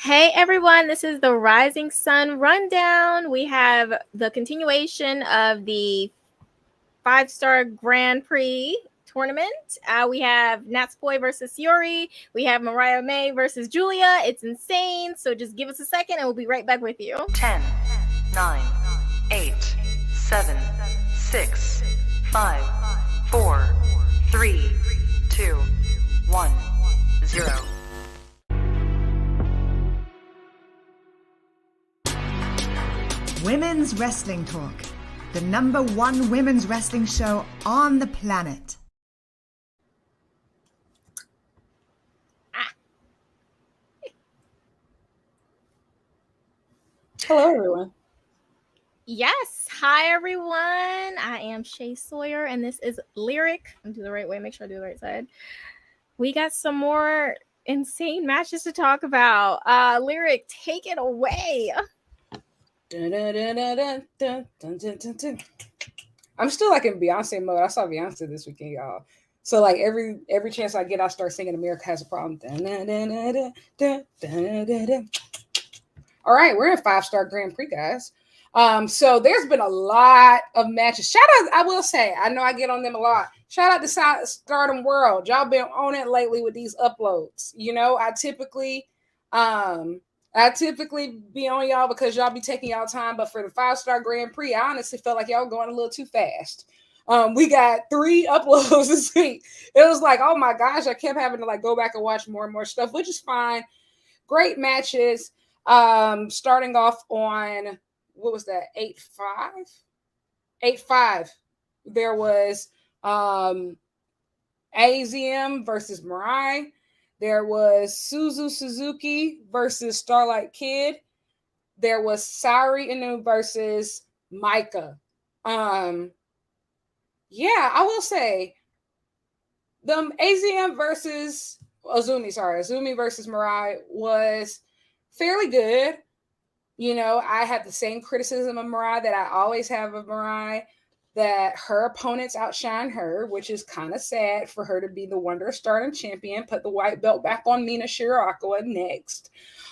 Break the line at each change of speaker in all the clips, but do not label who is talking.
Hey everyone, this is the Rising Sun Rundown. We have the continuation of the 5-star Grand Prix tournament. We have Natsupoi versus Saori. We have Mariah May versus Julia. It's insane. So just give us a second and we'll be right back with you.
10, 9, 8, 7, 6, 5, 4, 3, 2, 1, 0.
Women's Wrestling Talk, the #1 women's wrestling show on the planet.
Hello, everyone.
Yes. Hi, everyone. I am Shay Sawyer, and this is Lyric. I'm do the right way. Make sure I do the right side. We got some more insane matches to talk about. Lyric, take it away.
I'm still like in Beyonce mode. I saw Beyonce this weekend, y'all. So like every chance I get, I start singing "America Has a Problem." All right, we're in 5-star Grand Prix, guys. So there's been a lot of matches. Shout out, I will say, I know I get on them a lot. Shout out to Stardom World. Y'all been on it lately with these uploads. You know, I typically be on y'all because y'all be taking y'all time, but for the 5-star Grand Prix, I honestly felt like y'all going a little too fast. We got 3 uploads this week. It was like, oh my gosh, I kept having to like go back and watch more and more stuff, which is fine. Great matches. Starting off on, what was that, 8-5? 8-5. There was AZM versus Mirai. There was Suzuki versus Starlight Kid. There was Saori Anou versus Micah. Yeah, I will say the AZM versus Azumi versus Mirai was fairly good. You know, I had the same criticism of Mirai that I always have of Mirai, that her opponents outshine her, which is kind of sad for her to be the Wonder of Stardom champion, put the white belt back on Mina Shirakawa next.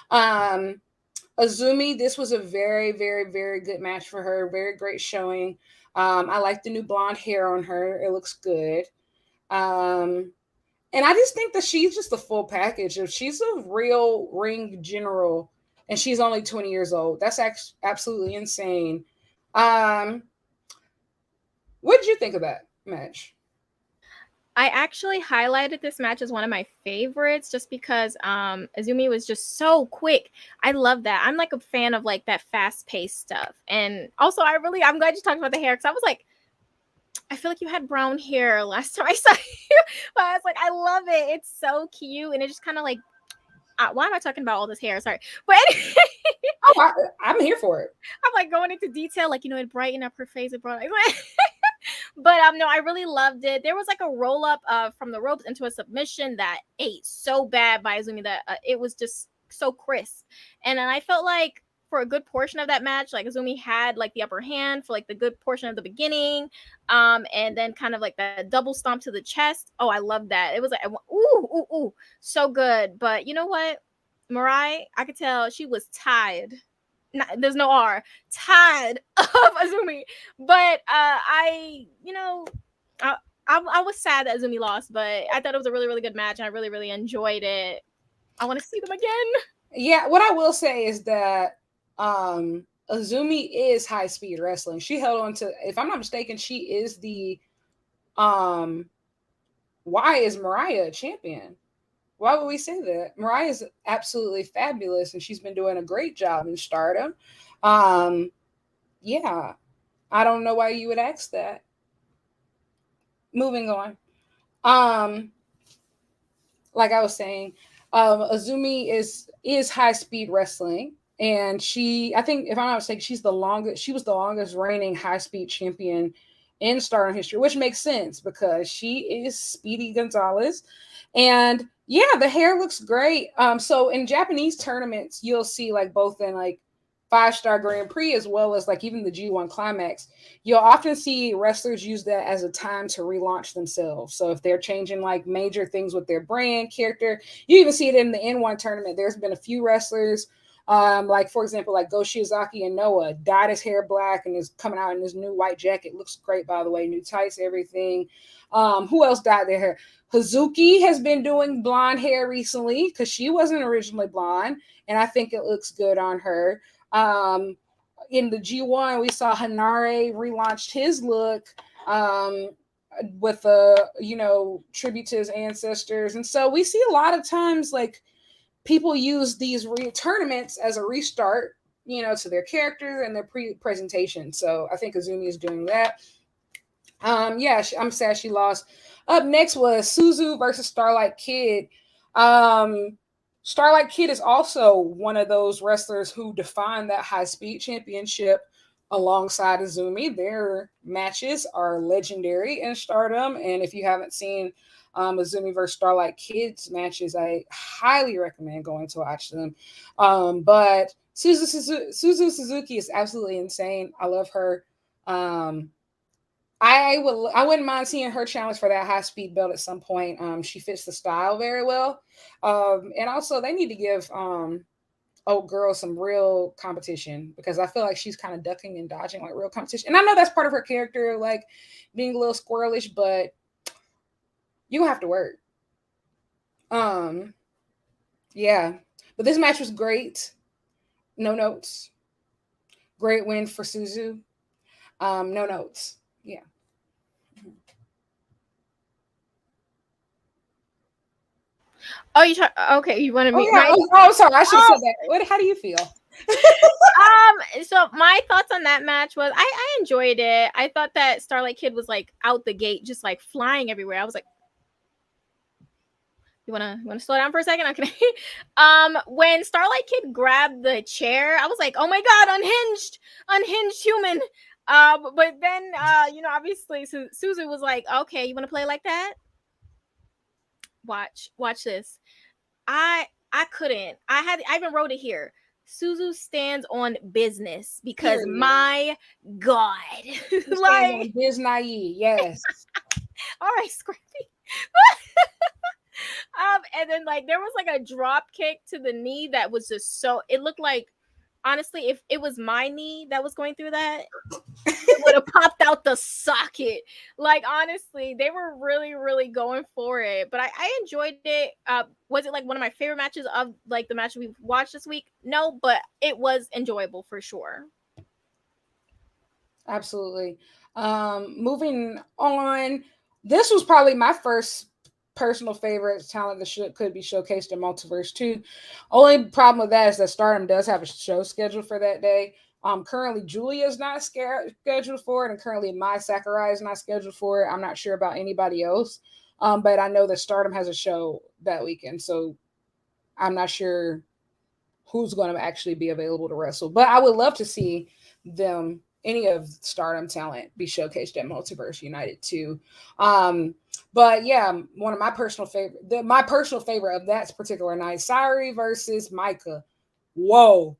Azumi, this was a very, very, very good match for her. Very great showing. I like the new blonde hair on her. It looks good. And I just think that she's just a full package. If she's a real ring general and she's only 20 years old, that's absolutely insane. What did you think of that match?
I actually highlighted this match as one of my favorites just because Azumi was just so quick. I love that. I'm like a fan of like that fast-paced stuff. And also I'm glad you talked about the hair because I was like, I feel like you had brown hair last time I saw you. But I was like, I love it. It's so cute. And it just kind of like, why am I talking about all this hair? Sorry. But anyway.
I'm here for it.
I'm like going into detail, like, you know, it brightened up her face. It brought but no, I really loved it. There was like a roll up from the ropes into a submission that ate so bad by Azumi that it was just so crisp. And then I felt like for a good portion of that match, like Azumi had like the upper hand for like the good portion of the beginning, and then kind of like that double stomp to the chest. Oh, I love that. It was like, ooh, so good. But you know what, Mirai, I could tell she was tired. There's no R, tired of Azumi. But I was sad that Azumi lost, but I thought it was a really, really good match, and I really, really enjoyed it. I want to see them again.
Yeah, what I will say is that Azumi is high speed wrestling. She held on to, if I'm not mistaken, she is the why is Mariah a champion? Why would we say that? Mariah is absolutely fabulous, and she's been doing a great job in Stardom. Yeah, I don't know why you would ask that. Moving on. Like I was saying, Azumi is high speed wrestling, and I think if I'm not mistaken, she was the longest reigning high speed champion in Stardom history, which makes sense because she is Speedy Gonzalez. And yeah, the hair looks great. So in Japanese tournaments, you'll see like both in like 5-star Grand Prix, as well as like even the G1 Climax, you'll often see wrestlers use that as a time to relaunch themselves. So if they're changing like major things with their brand, character, you even see it in the N1 tournament. There's been a few wrestlers, like for example, like Go Shiozaki and Noah dyed his hair black and is coming out in this new white jacket. Looks great, by the way, new tights, everything. Who else dyed their hair? Hazuki has been doing blonde hair recently because she wasn't originally blonde, and I think it looks good on her. In the G1, we saw Hanare relaunched his look with a tribute to his ancestors, and so we see a lot of times like people use these tournaments as a restart, to their characters and their presentation. So I think Azumi is doing that. I'm sad she lost. Up next was Suzu versus Starlight Kid. Starlight Kid is also one of those wrestlers who defined that high speed championship alongside Azumi. Their matches are legendary in Stardom. And if you haven't seen Azumi versus Starlight Kid's matches, I highly recommend going to watch them. But Suzu Suzuki is absolutely insane. I love her. I wouldn't mind seeing her challenge for that high speed belt at some point. She fits the style very well. And also they need to give old girl some real competition, because I feel like she's kind of ducking and dodging like real competition. And I know that's part of her character, like being a little squirrelish, but you have to work. Yeah. But this match was great. No notes. Great win for Suzu. No notes. Yeah.
Oh, okay, you wanted me.
Sorry. I should have said that. How do you feel?
So my thoughts on that match was I enjoyed it. I thought that Starlight Kid was like out the gate, just like flying everywhere. I was like, you wanna slow down for a second? Okay. When Starlight Kid grabbed the chair, I was like, oh my god, unhinged human. But then obviously Suzu was like, okay, you wanna play like that? Watch this. I couldn't. I even wrote it here. Suzu stands on business because my god.
Like Disney, yes.
All right, Scrappy. And then like there was like a drop kick to the knee that was just so, it looked like, honestly, if it was my knee that was going through that, it would have popped out the socket. Like, honestly, they were really, really going for it. But I enjoyed it. Was it like one of my favorite matches of like the match we've watched this week? No, but it was enjoyable for sure.
Absolutely. Moving on, this was probably my first personal favorite talent that could be showcased in Multiverse 2. Only problem with that is that Stardom does have a show scheduled for that day. Currently Julia is not scheduled for it, and currently Mai Sakurai is not scheduled for it. I'm not sure about anybody else, but I know that Stardom has a show that weekend, so I'm not sure who's going to actually be available to wrestle. But I would love to see them, any of Stardom talent, be showcased at Multiverse United too. But yeah, one of my personal favorite of that particular night, Saori versus Micah. Whoa.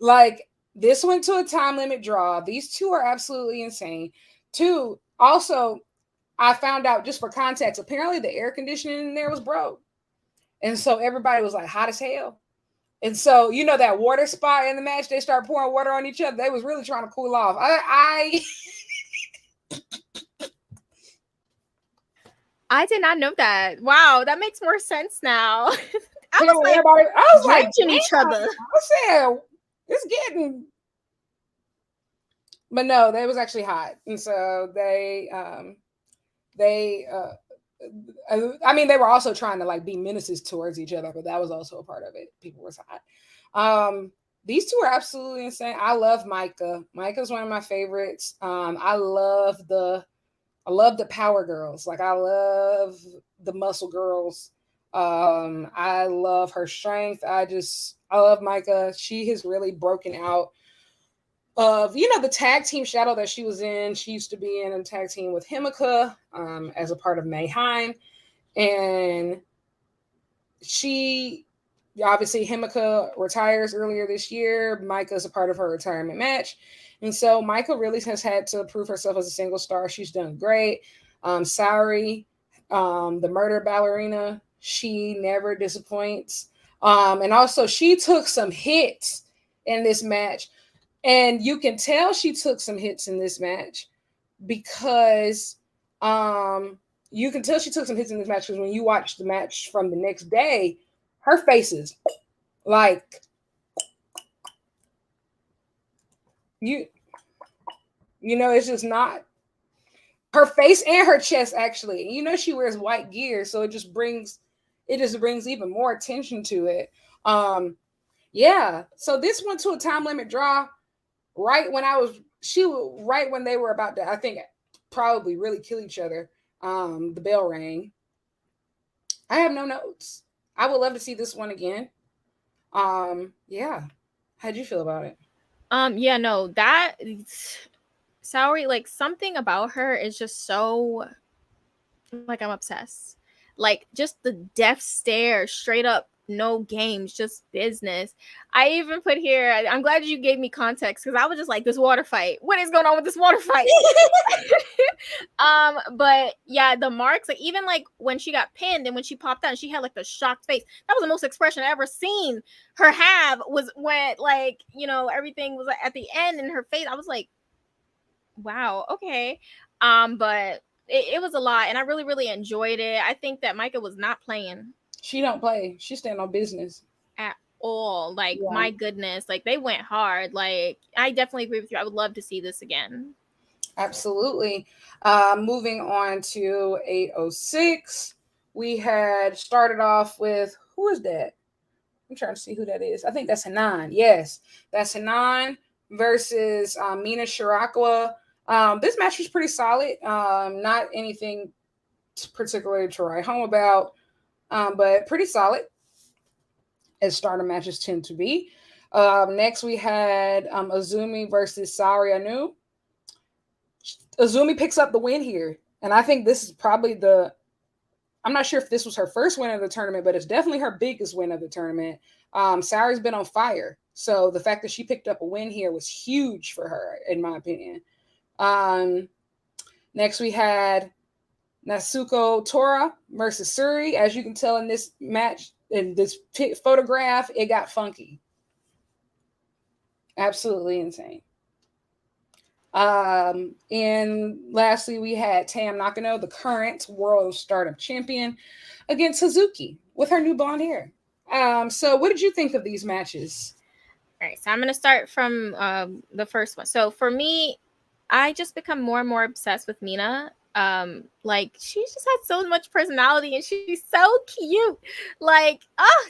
Like, this went to a time limit draw. These two are absolutely insane. Two, also, I found out, just for context, apparently the air conditioning in there was broke. And so everybody was like hot as hell. And so, that water spot in the match, they start pouring water on each other. They was really trying to cool off.
I did not know that. Wow, that makes more sense now.
I was like,
each other.
I said, it's getting. But no, they was actually hot, and so they they were also trying to like be menaces towards each other, but that was also a part of it. People was hot. These two are absolutely insane. I love Micah. Micah's one of my favorites. I love the power girls. Like, I love the muscle girls. I love her strength. I love Micah. She has really broken out of, the tag team shadow that she was in. She used to be in a tag team with Himika as a part of Mayhem. And she obviously Himika retires earlier this year. Micah's a part of her retirement match. And so Micah really has had to prove herself as a single star. She's done great. Saori, the murder ballerina, she never disappoints. And also she took some hits in this match. And you can tell she took some hits in this match because you can tell she took some hits in this match because when you watch the match from the next day, her face is like it's just not her face and her chest actually. She wears white gear, so it just brings even more attention to it. Yeah. So this went to a time limit draw right when they were about to, I think, probably really kill each other. The bell rang. I have no notes. I would love to see this one again. Yeah. How'd you feel about it?
Yeah, no, that Saori, like something about her is just so, like, I'm obsessed. Like just the death stare, straight up, no games, just business. I even put here, I'm glad you gave me context because I was just like, this water fight. What is going on with this water fight? But yeah, the marks, like even like when she got pinned and when she popped out and she had like the shocked face. That was the most expression I ever seen her have, was when like, everything was like, at the end in her face. I was like, wow, okay. But it was a lot and I really, really enjoyed it. I think that Micah was not playing.
She don't play. She stand on business
at all. Like, yeah. My goodness, like they went hard. Like, I definitely agree with you. I would love to see this again.
Absolutely. Moving on to 806, we had started off with, who is that? I'm trying to see who that is. I think that's Hanan. Yes, that's Hanan versus Mina Shirakawa. This match was pretty solid. Not anything particularly to write home about. But pretty solid, as Stardom matches tend to be. Next, we had Azumi versus Saori Anou. Azumi picks up the win here. And I think this is probably I'm not sure if this was her first win of the tournament, but it's definitely her biggest win of the tournament. Saori's been on fire. So the fact that she picked up a win here was huge for her, in my opinion. Next, we had Natsuko Tora versus Suri. As you can tell in this match, in this photograph, it got funky. Absolutely insane. And lastly, we had Tam Nakano, the current World Stardom champion, against Suzuki with her new blonde hair. So what did you think of these matches?
All right, so I'm going to start from the first one. So for me, I just become more and more obsessed with Mina. Like she just has so much personality and she's so cute. Like,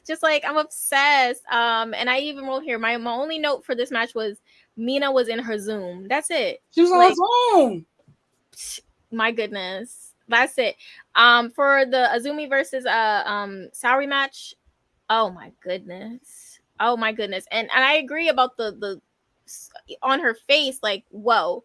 just like I'm obsessed. And I even wrote here, my only note for this match was Mina was in her Zoom. That's it.
She was on Zoom.
My goodness. That's it. For the Azumi versus Saori match, oh my goodness. And I agree about the on her face, like, whoa.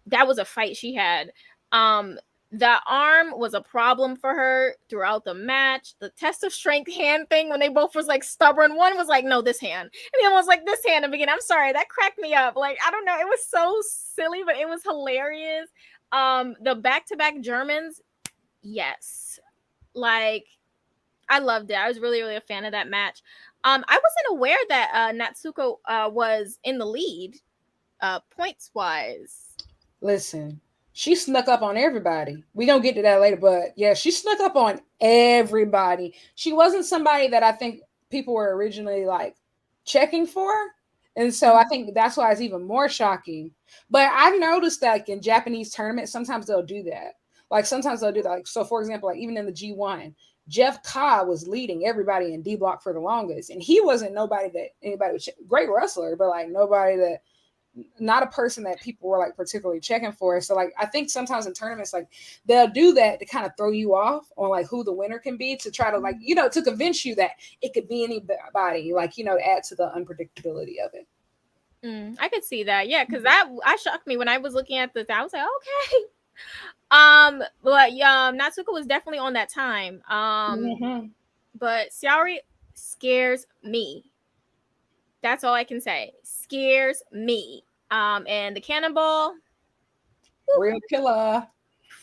That was a fight she had. The arm was a problem for her throughout the match. The test of strength hand thing, when they both was like stubborn, one was like, no, this hand, and the other was like, this hand. And again, I'm sorry, that cracked me up. Like, I don't know, it was so silly, but it was hilarious. The back-to-back Germans, yes, like I loved it. I was really, really a fan of that match. I wasn't aware that Natsuko was in the lead points wise.
Listen, she snuck up on everybody. We gonna get to that later, but yeah, she snuck up on everybody. She wasn't somebody that I think people were originally like checking for. And so I think that's why it's even more shocking. But I've noticed that like in Japanese tournaments, sometimes they'll do that. Like sometimes they'll do that. Like, so for example, like even in the G1, Jeff Ka was leading everybody in D block for the longest. And he wasn't nobody that anybody was great wrestler, but like nobody that, not a person that people were like particularly checking for. So like I think sometimes in tournaments, like they'll do that to kind of throw you off on like who the winner can be, to try to like, you know, to convince you that it could be anybody, like, you know, add to the unpredictability of it.
I could see that. Yeah, because that shocked me when I was looking at this. I was like, okay. But Natsuko was definitely on that time. But Saori, scares me. That's all I can say. Scares me. And the cannonball,
Real killer.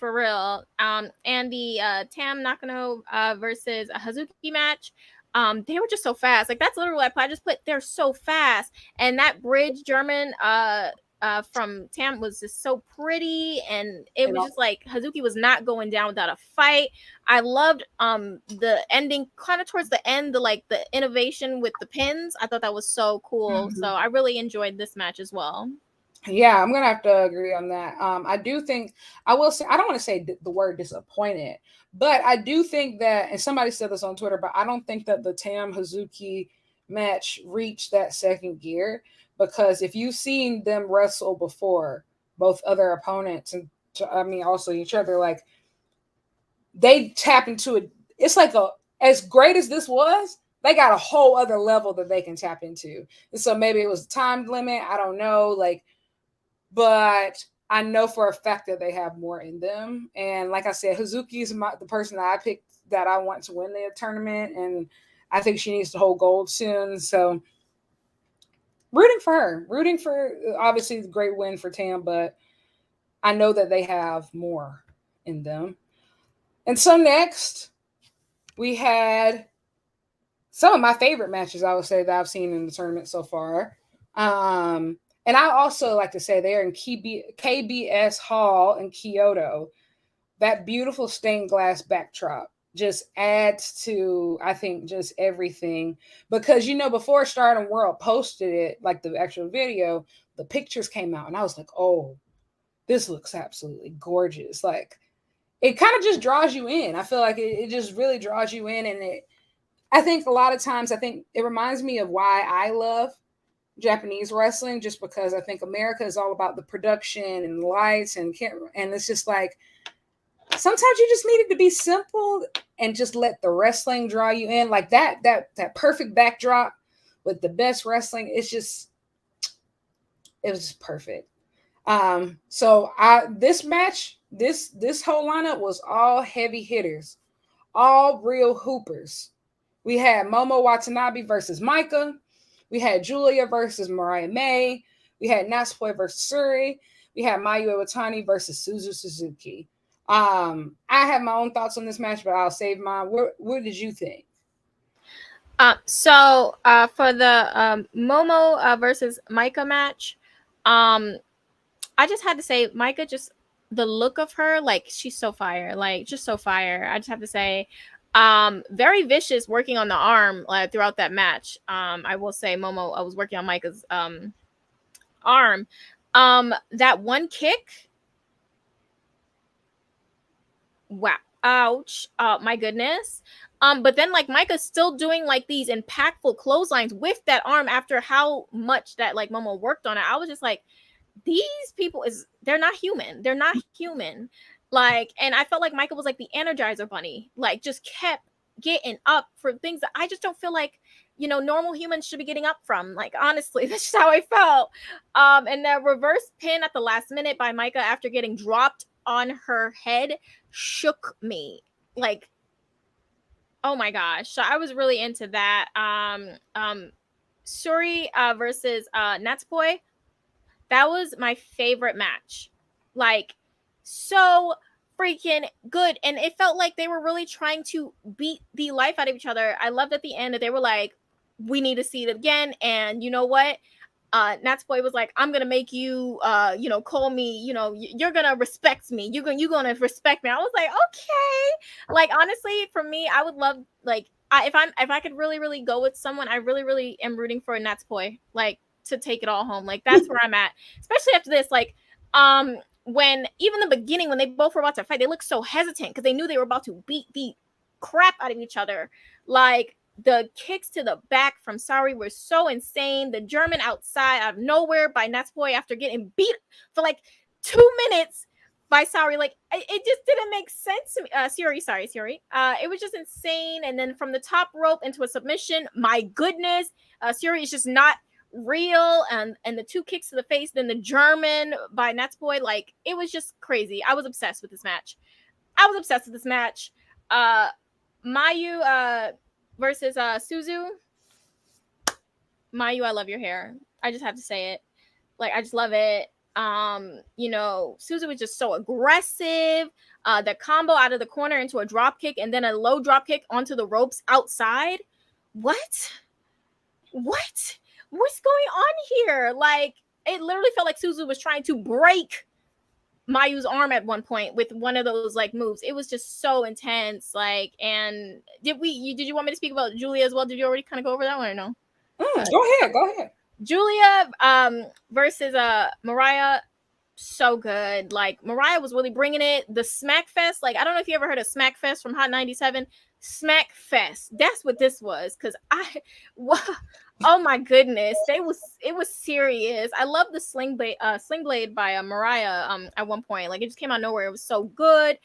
for real. And the Tam Nakano versus a Hazuki match. They were just so fast. Like that's literally what I just put. They're so fast, and that bridge German from Tam was just so pretty, and it was just like Hazuki was not going down without a fight. I loved the ending, kind of towards the end, the innovation with the pins. I thought that was so cool. So I really enjoyed this match as well.
Yeah, I'm gonna have to agree on that. I do think I will say I don't want to say the word disappointed, but I do think that, and somebody said this on Twitter, but I don't think that the Tam Hazuki match reached that second gear, because if you've seen them wrestle before, both other opponents and I mean also each other, like they tap into it. It's like as great as this was, they got a whole other level that they can tap into. And so maybe it was a time limit. I don't know, like. But I know for a fact that they have more in them. And like I said, Hazuki is the person that I picked that I want to win the tournament. And I think she needs to hold gold soon. So rooting for her. Rooting for, obviously, the great win for Tam. But I know that they have more in them. And so next, we had some of my favorite matches, I would say, that I've seen in the tournament so far. And I also like to say they're in KBS Hall in Kyoto. That beautiful stained glass backdrop just adds to, I think, just everything. Because, before Stardom World posted it, like the actual video, the pictures came out. And I was like, oh, this looks absolutely gorgeous. Like, it kind of just draws you in. I feel like it just really draws you in. And I think a lot of times, I think it reminds me of why I love Japanese wrestling, just because I think America is all about the production and lights and camera, and it's just like sometimes you just need it to be simple and just let the wrestling draw you in, like that perfect backdrop with the best wrestling. It was just perfect. So this match, this whole lineup was all heavy hitters, all real hoopers. We had Momo Watanabe versus Micah. We had Julia versus Mariah May. We had Natsupoi versus Suri. We had Mayu Iwatani versus Suzu Suzuki. I have my own thoughts on this match, but I'll save mine. What did you think?
So for the Momo versus Micah match, I just had to say Micah, just the look of her, like she's so fire, like just so fire. I just have to say, very vicious working on the arm throughout that match. I will say Momo, I was working on Micah's arm. That one kick, wow, ouch, my goodness. But then like Micah's still doing like these impactful clotheslines with that arm after how much that like Momo worked on it. I was just like, these people they're not human. They're not human. Like, and I felt like Michael was like the Energizer Bunny, like just kept getting up for things that I just don't feel like, normal humans should be getting up from. Like, honestly, that's just how I felt. And the reverse pin at the last minute by Micah after getting dropped on her head shook me. Like, oh my gosh. So I was really into that. Suri versus Natsupoi. That was my favorite match. Like, so freaking good. And it felt like they were really trying to beat the life out of each other. I loved at the end that they were like, we need to see it again. And you know what? Natsupoi was like, I'm gonna make you call me, you're gonna respect me. You're gonna respect me. I was like, okay. Like, honestly, for me, I would love, like, if I could really, really go with someone, I really, really am rooting for Natsupoi, like, to take it all home. Like, that's where I'm at. Especially after this, like, when even the beginning, when they both were about to fight, they looked so hesitant because they knew they were about to beat the crap out of each other. Like, the kicks to the back from Saori were so insane. The German outside out of nowhere by Natsupoi after getting beat for like 2 minutes by Saori. Like, it just didn't make sense to me. Saori. It was just insane. And then from the top rope into a submission, my goodness, Saori is just not real. And the 2 kicks to the face, then the German by Natsupoi, like, it was just crazy. I was obsessed with this match. Mayu versus Suzu. Mayu, I love your hair. I just have to say it. Like, I just love it. Suzu was just so aggressive. The combo out of the corner into a drop kick and then a low drop kick onto the ropes outside. What? What's going on here? Like, it literally felt like Suzu was trying to break Mayu's arm at one point with one of those like moves. It was just so intense. Like, and did you want me to speak about Julia as well? Did you already kind of go over that one or no?
Go ahead.
Julia versus Mariah, so good. Like, Mariah was really bringing it. The Smack Fest, like, I don't know if you ever heard of Smack Fest from Hot 97. Smack Fest, that's what this was. Because oh my goodness, it was serious. I love the sling blade by Mariah at one point. Like, it just came out of nowhere. It was so good.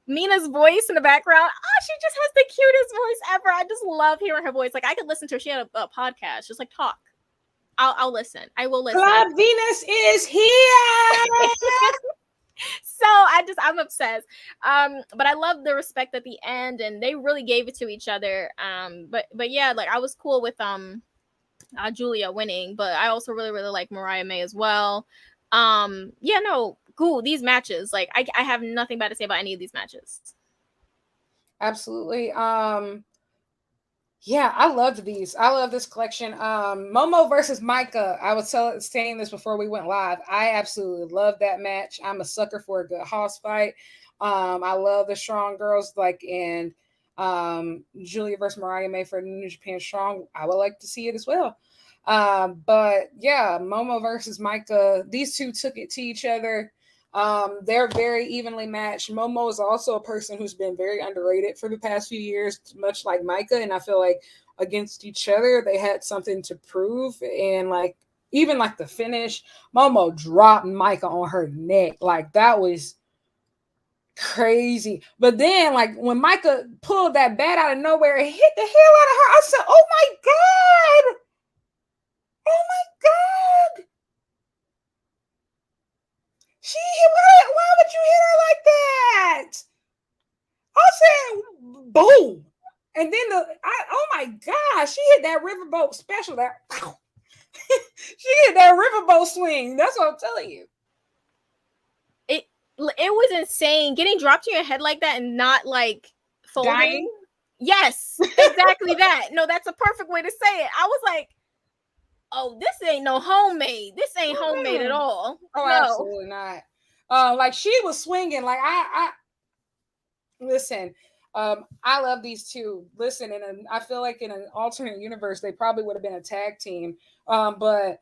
Mina's voice in the background, she just has the cutest voice ever. I just love hearing her voice. Like, I could listen to her. She had a podcast, just like talk. I'll listen. I will listen.
Club Venus is here.
So I'm obsessed. But I love the respect at the end, and they really gave it to each other. But yeah, like, I was cool with Julia winning, but I also really, really like Mariah May as well. Yeah, no, cool. These matches, like, I have nothing bad to say about any of these matches.
Absolutely. Yeah, I loved these. I love this collection. Momo versus Micah. I was saying this before we went live. I absolutely love that match. I'm a sucker for a good house fight. I love the strong girls, like, and Julia versus Mariah May for New Japan Strong. I would like to see it as well. But yeah, Momo versus Micah. These two took it to each other. They're very evenly matched. Momo is also a person who's been very underrated for the past few years, much like Micah. And I feel like against each other, they had something to prove. And like, even like the finish, Momo dropped Micah on her neck. Like, that was crazy. But then, like, when Micah pulled that bat out of nowhere and hit the hell out of her, I said, oh my God. Oh my God. Why would you hit her like that? I said, boom. And then oh my God, she hit that riverboat special. She hit that riverboat swing. That's what I'm telling you.
It was insane. Getting dropped in your head like that and not like folding.
Dying?
Yes, exactly that. No, that's a perfect way to say it. I was like, oh, this ain't no homemade. This ain't homemade at all.
Oh,
no.
Absolutely not. Like, she was swinging. Like, I listen. I love these two. Listen, I feel like in an alternate universe, they probably would have been a tag team. But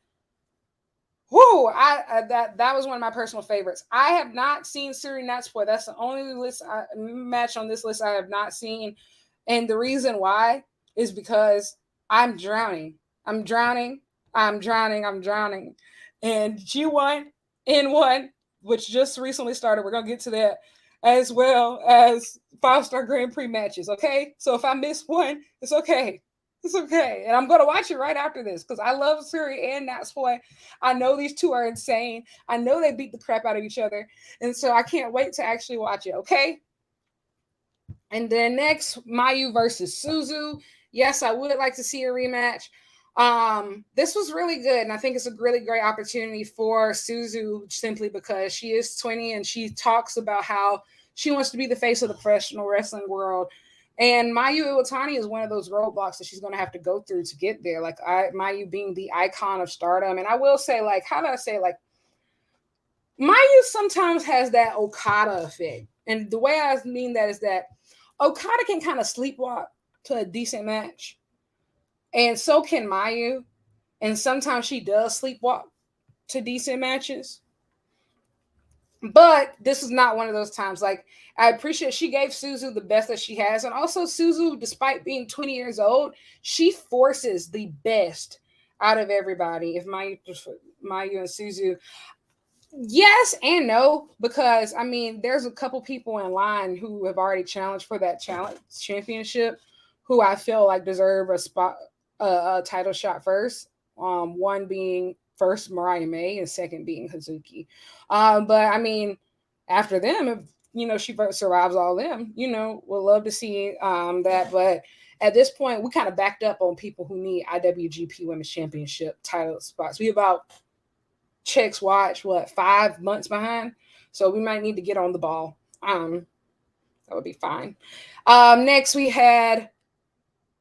whoo, that was one of my personal favorites. I have not seen Saori Natsupoi. That's the only match on this list I have not seen, and the reason why is because I'm drowning. I'm drowning. I'm drowning. I'm drowning. And G1, N1, which just recently started. We're going to get to that, as well as 5-star Grand Prix matches. Okay. So if I miss one, it's okay. It's okay. And I'm going to watch it right after this because I love Saori and Natsupoi. I know these two are insane. I know they beat the crap out of each other. And so I can't wait to actually watch it. Okay. And then next, Mayu versus Suzu. Yes, I would like to see a rematch. This was really good, and I think it's a really great opportunity for Suzu simply because she is 20 and she talks about how she wants to be the face of the professional wrestling world. And Mayu Iwatani is one of those roadblocks that she's going to have to go through to get there. Like, Mayu being the icon of Stardom. And I will say, like, how do I say, like, Mayu sometimes has that Okada effect. And the way I mean that is that Okada can kind of sleepwalk to a decent match. And so can Mayu. And sometimes she does sleepwalk to decent matches. But this is not one of those times. Like, I appreciate she gave Suzu the best that she has. And also Suzu, despite being 20 years old, she forces the best out of everybody. If Mayu and Suzu, yes and no, because I mean, there's a couple people in line who have already challenged for that championship who I feel like deserve a title shot first. One being first Mariah May and second being Suzuki. But I mean, after them, if she survives all them, we'll love to see that. But at this point, we kind of backed up on people who need IWGP Women's Championship title spots. We about checks watch, 5 months behind? So we might need to get on the ball. That would be fine. Next we had,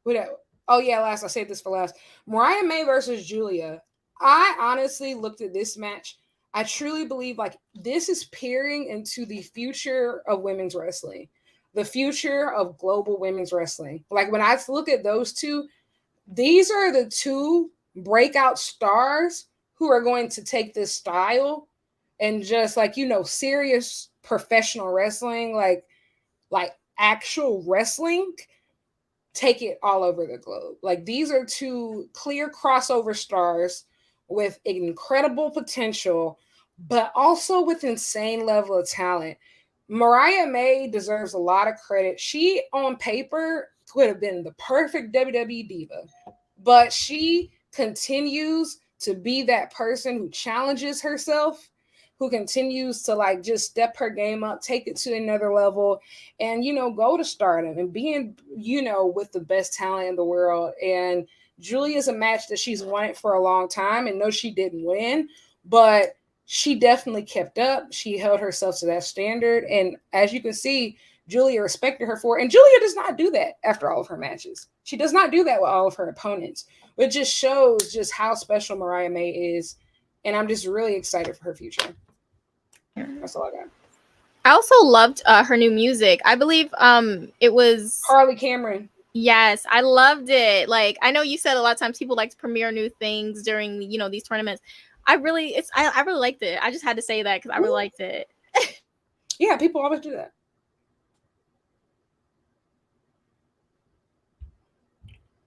I saved this for last. Mariah May versus Julia. I honestly looked at this match. I truly believe like this is peering into the future of women's wrestling, the future of global women's wrestling. Like when I look at those two, these are the two breakout stars who are going to take this style and just like, serious professional wrestling, like actual wrestling, take it all over the globe. Like these are two clear crossover stars with incredible potential, but also with insane level of talent. Mariah May deserves a lot of credit. She, on paper, could have been the perfect WWE diva, but she continues to be that person who challenges herself, who continues to like just step her game up, take it to another level, and go to Stardom and being with the best talent in the world. And Julia's a match that she's wanted for a long time, and no, she didn't win, but she definitely kept up. She held herself to that standard, and as you can see, Julia respected her for it. And Julia does not do that after all of her matches. She does not do that with all of her opponents. It just shows just how special Mariah May is, and I'm just really excited for her future. That's all I got.
I also loved her new music. I believe it was
Harley Cameron.
Yes, I loved it. Like I know you said a lot of times people like to premiere new things during these tournaments. I really liked it. I just had to say that because I really liked it.
Yeah, people always do that.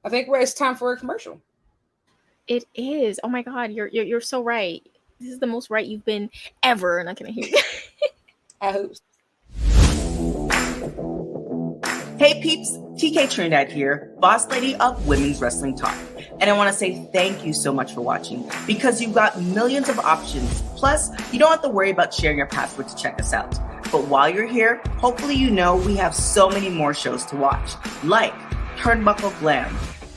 I think it's time for a commercial.
It is. Oh my God, you're so right. This is the most right you've been ever. Not gonna hear you.
I hope.
Hey peeps, TK Trinidad here, boss lady of Women's Wrestling Talk. And I want to say thank you so much for watching because you've got millions of options. Plus, you don't have to worry about sharing your password to check us out. But while you're here, hopefully you know we have so many more shows to watch, like Turnbuckle Glam,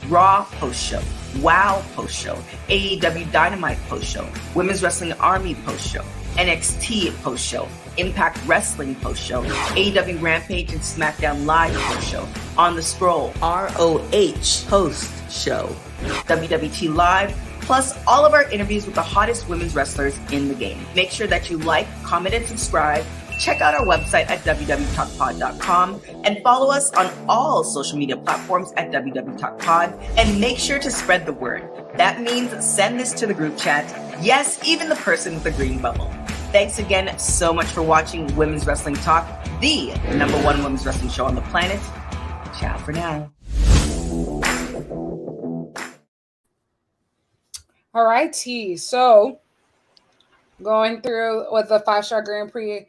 Raw post-show, WoW post-show, AEW Dynamite post-show, Women's Wrestling Army post-show, NXT post-show, Impact Wrestling post-show, AEW Rampage and SmackDown Live post-show, On the Scroll, ROH post-show, WWT Live, plus all of our interviews with the hottest women's wrestlers in the game. Make sure that you like, comment, and subscribe. Check out our website at www.talkpod.com and follow us on all social media platforms at www.talkpod, and make sure to spread the word. That means send this to the group chat. Yes, even the person with the green bubble. Thanks again so much for watching Women's Wrestling Talk, the #1 women's wrestling show on the planet. Ciao for now.
All righty, so going through with the 5-star Grand Prix.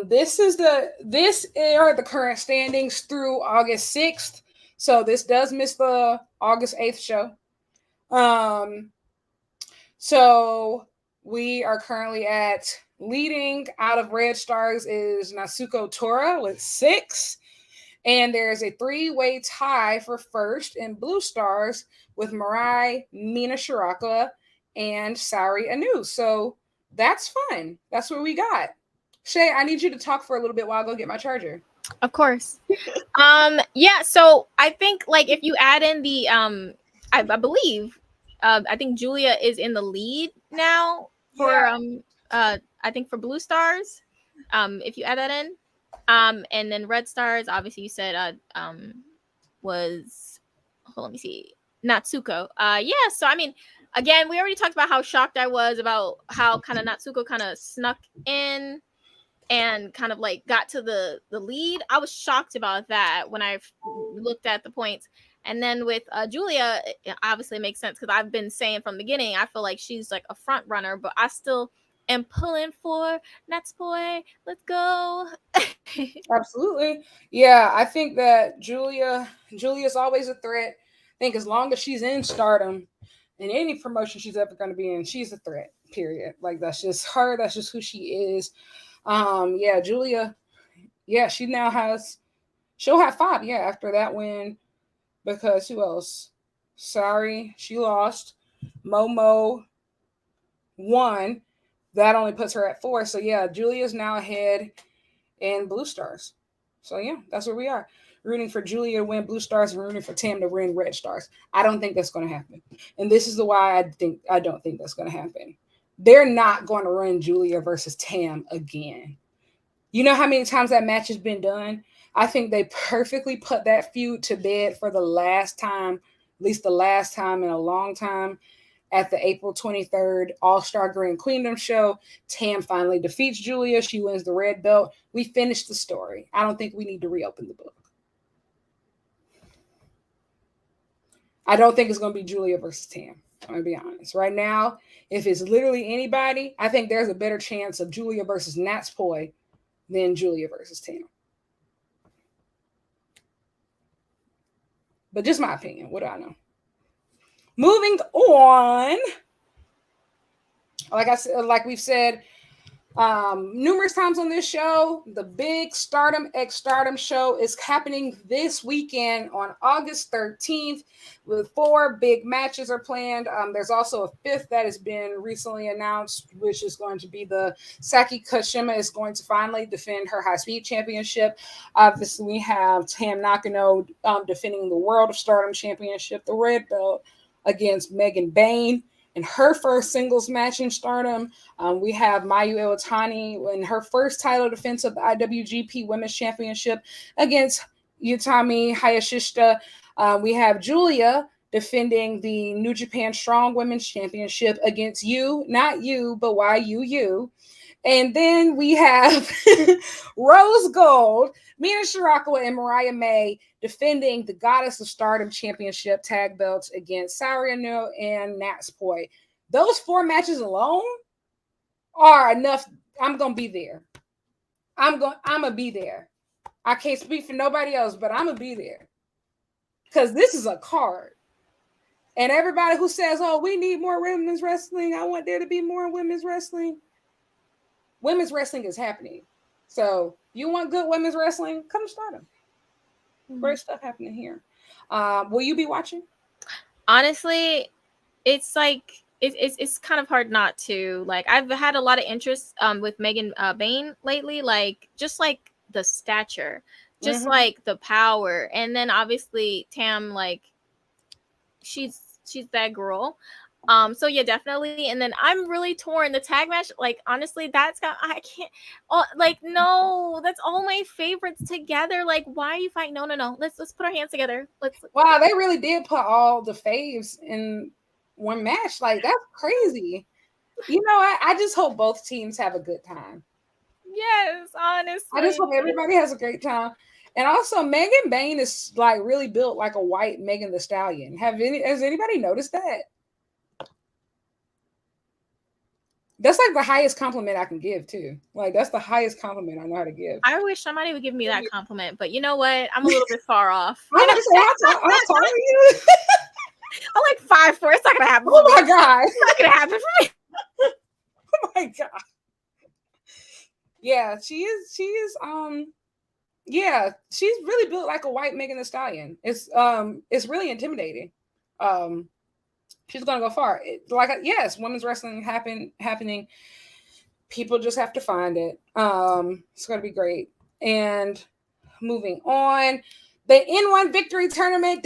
This are the current standings through August 6th. So this does miss the August 8th show. So we are currently at leading out of Red Stars is Natsuko Tora with 6. And there's a 3-way tie for first in Blue Stars with Mirai, Mina Shirakawa, and Saori Anou. So that's fun. That's what we got. Shay, I need you to talk for a little bit while I go get my charger.
Of course. Yeah, so I think like if you add in the I believe I think Julia is in the lead now for I think for Blue Stars. If you add that in. And then Red Stars, obviously you said was let me see, Natsuko. Yeah, so I mean, again, we already talked about how shocked I was about how kind of Natsuko kind of snuck in and kind of like got to the lead. I was shocked about that when I looked at the points. And then with Julia, it obviously makes sense because I've been saying from the beginning, I feel like she's like a front runner, but I still am pulling for Natsupoi. Let's go.
Absolutely. Yeah, I think that Julia's always a threat. I think as long as she's in Stardom, in any promotion she's ever going to be in, she's a threat, period. Like that's just her. That's just who she is. Yeah, Julia. Yeah, she'll have 5. Yeah, after that win because who else? Sorry, she lost. Momo won. That only puts her at 4. So yeah, Julia's now ahead in Blue Stars. So yeah, that's where we are. Rooting for Julia to win Blue Stars and rooting for Tam to win Red Stars. I don't think that's going to happen. And this is the why I don't think that's going to happen. They're not going to run Julia versus Tam again. You know how many times that match has been done? I think they perfectly put that feud to bed for the last time, at least the last time in a long time, at the April 23rd All-Star Grand Queendom show. Tam finally defeats Julia. She wins the red belt. We finished the story. I don't think we need to reopen the book. I don't think it's going to be Julia versus Tam. I'm going to be honest. Right now, if it's literally anybody, I think there's a better chance of Julia versus Natsupoi than Julia versus Tam. But just my opinion. What do I know? Moving on. Like we've said numerous times on this show, the big Stardom X Stardom show is happening this weekend on August 13th with 4 big matches are planned. There's also a 5th that has been recently announced, which is going to be the Saki Kashima is going to finally defend her high speed championship. Obviously, we have Tam Nakano defending the World of Stardom Championship, the red belt, against Megan Bayne in her first singles match in Stardom. We have Mayu Iwatani in her first title defense of the IWGP Women's Championship against Utami Hayashishita. We have Julia defending the New Japan Strong Women's Championship against not you, but YUU. And then we have Rose Gold, Mina Shirakawa, and Mariah May defending the Goddess of Stardom Championship tag belts against Saori Anou and Natsupoi. Those 4 matches alone are enough. I'm going to be there. I'm going to be there. I can't speak for nobody else, but I'm going to be there. Because this is a card. And everybody who says, oh, we need more women's wrestling, I want there to be more women's wrestling. Women's wrestling is happening. So you want good women's wrestling? Come to Stardom. Great stuff happening here. Will you be watching?
Honestly, it's like it's kind of hard not to. Like, I've had a lot of interest with Megan Bayne lately, like just like the stature, just like the power, and then obviously Tam, like she's that girl. So yeah, definitely. And then I'm really torn. The tag match, like honestly, I can't. Oh, like no, that's all my favorites together. Like, why are you fighting? No. Let's put our hands together.
Wow, they really did put all the faves in one match. Like, that's crazy. You know, I just hope both teams have a good time.
Yes, honestly.
I just hope everybody has a great time. And also, Megan Bayne is like really built like a white Megan Thee Stallion. Has anybody noticed that? That's like the highest compliment I can give too. Like, that's the highest compliment I know how to give.
I wish somebody would give me that compliment, but you know what? I'm a little bit far off.
I'm tall are you?
I'm like 5'4". It's not gonna happen.
Oh my god!
It's not gonna happen for me.
Oh my god! Yeah, she is. Yeah, she's really built like a white Megan Thee Stallion. It's really intimidating. She's gonna go far. Yes, women's wrestling happening. People just have to find it. It's gonna be great. And moving on, the N1 Victory Tournament.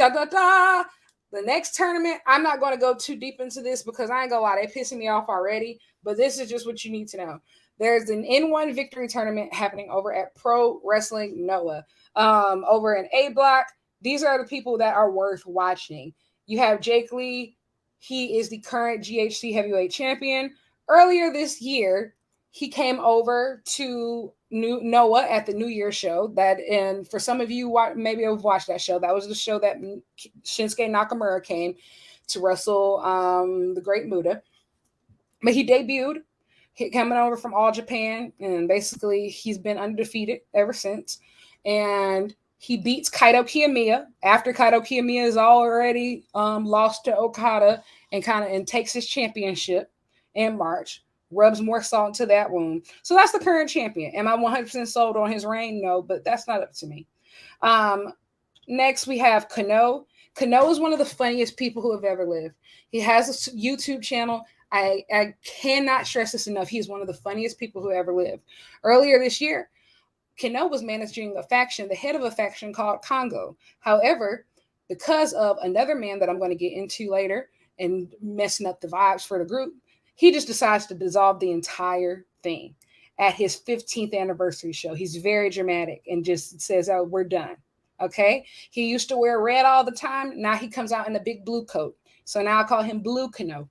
The next tournament, I'm not going to go too deep into this because I ain't gonna lie, they're pissing me off already. But this is just what you need to know. There's an N1 Victory Tournament happening over at Pro Wrestling Noah, over in A Block. These are the people that are worth watching. You have Jake Lee. He is the current GHC Heavyweight Champion. Earlier this year, he came over to Noah at the New Year show. And for some of you maybe have watched that show. That was the show that Shinsuke Nakamura came to wrestle the Great Muta. But he debuted, coming over from All Japan, and basically he's been undefeated ever since. And he beats Kaito Kiyomiya after Kaito Kiyomiya is already lost to Okada and takes his championship in March. Rubs more salt into that wound. So that's the current champion. Am I 100% sold on his reign? No, but that's not up to me. Next, we have Kano. Kano is one of the funniest people who have ever lived. He has a YouTube channel. I cannot stress this enough. He's one of the funniest people who ever lived. Earlier this year, Kano was managing a faction, the head of a faction called Congo. However, because of another man that I'm going to get into later and messing up the vibes for the group, he just decides to dissolve the entire thing at his 15th anniversary show. He's very dramatic and just says, oh, we're done. Okay. He used to wear red all the time. Now he comes out in a big blue coat. So now I call him Blue Kano.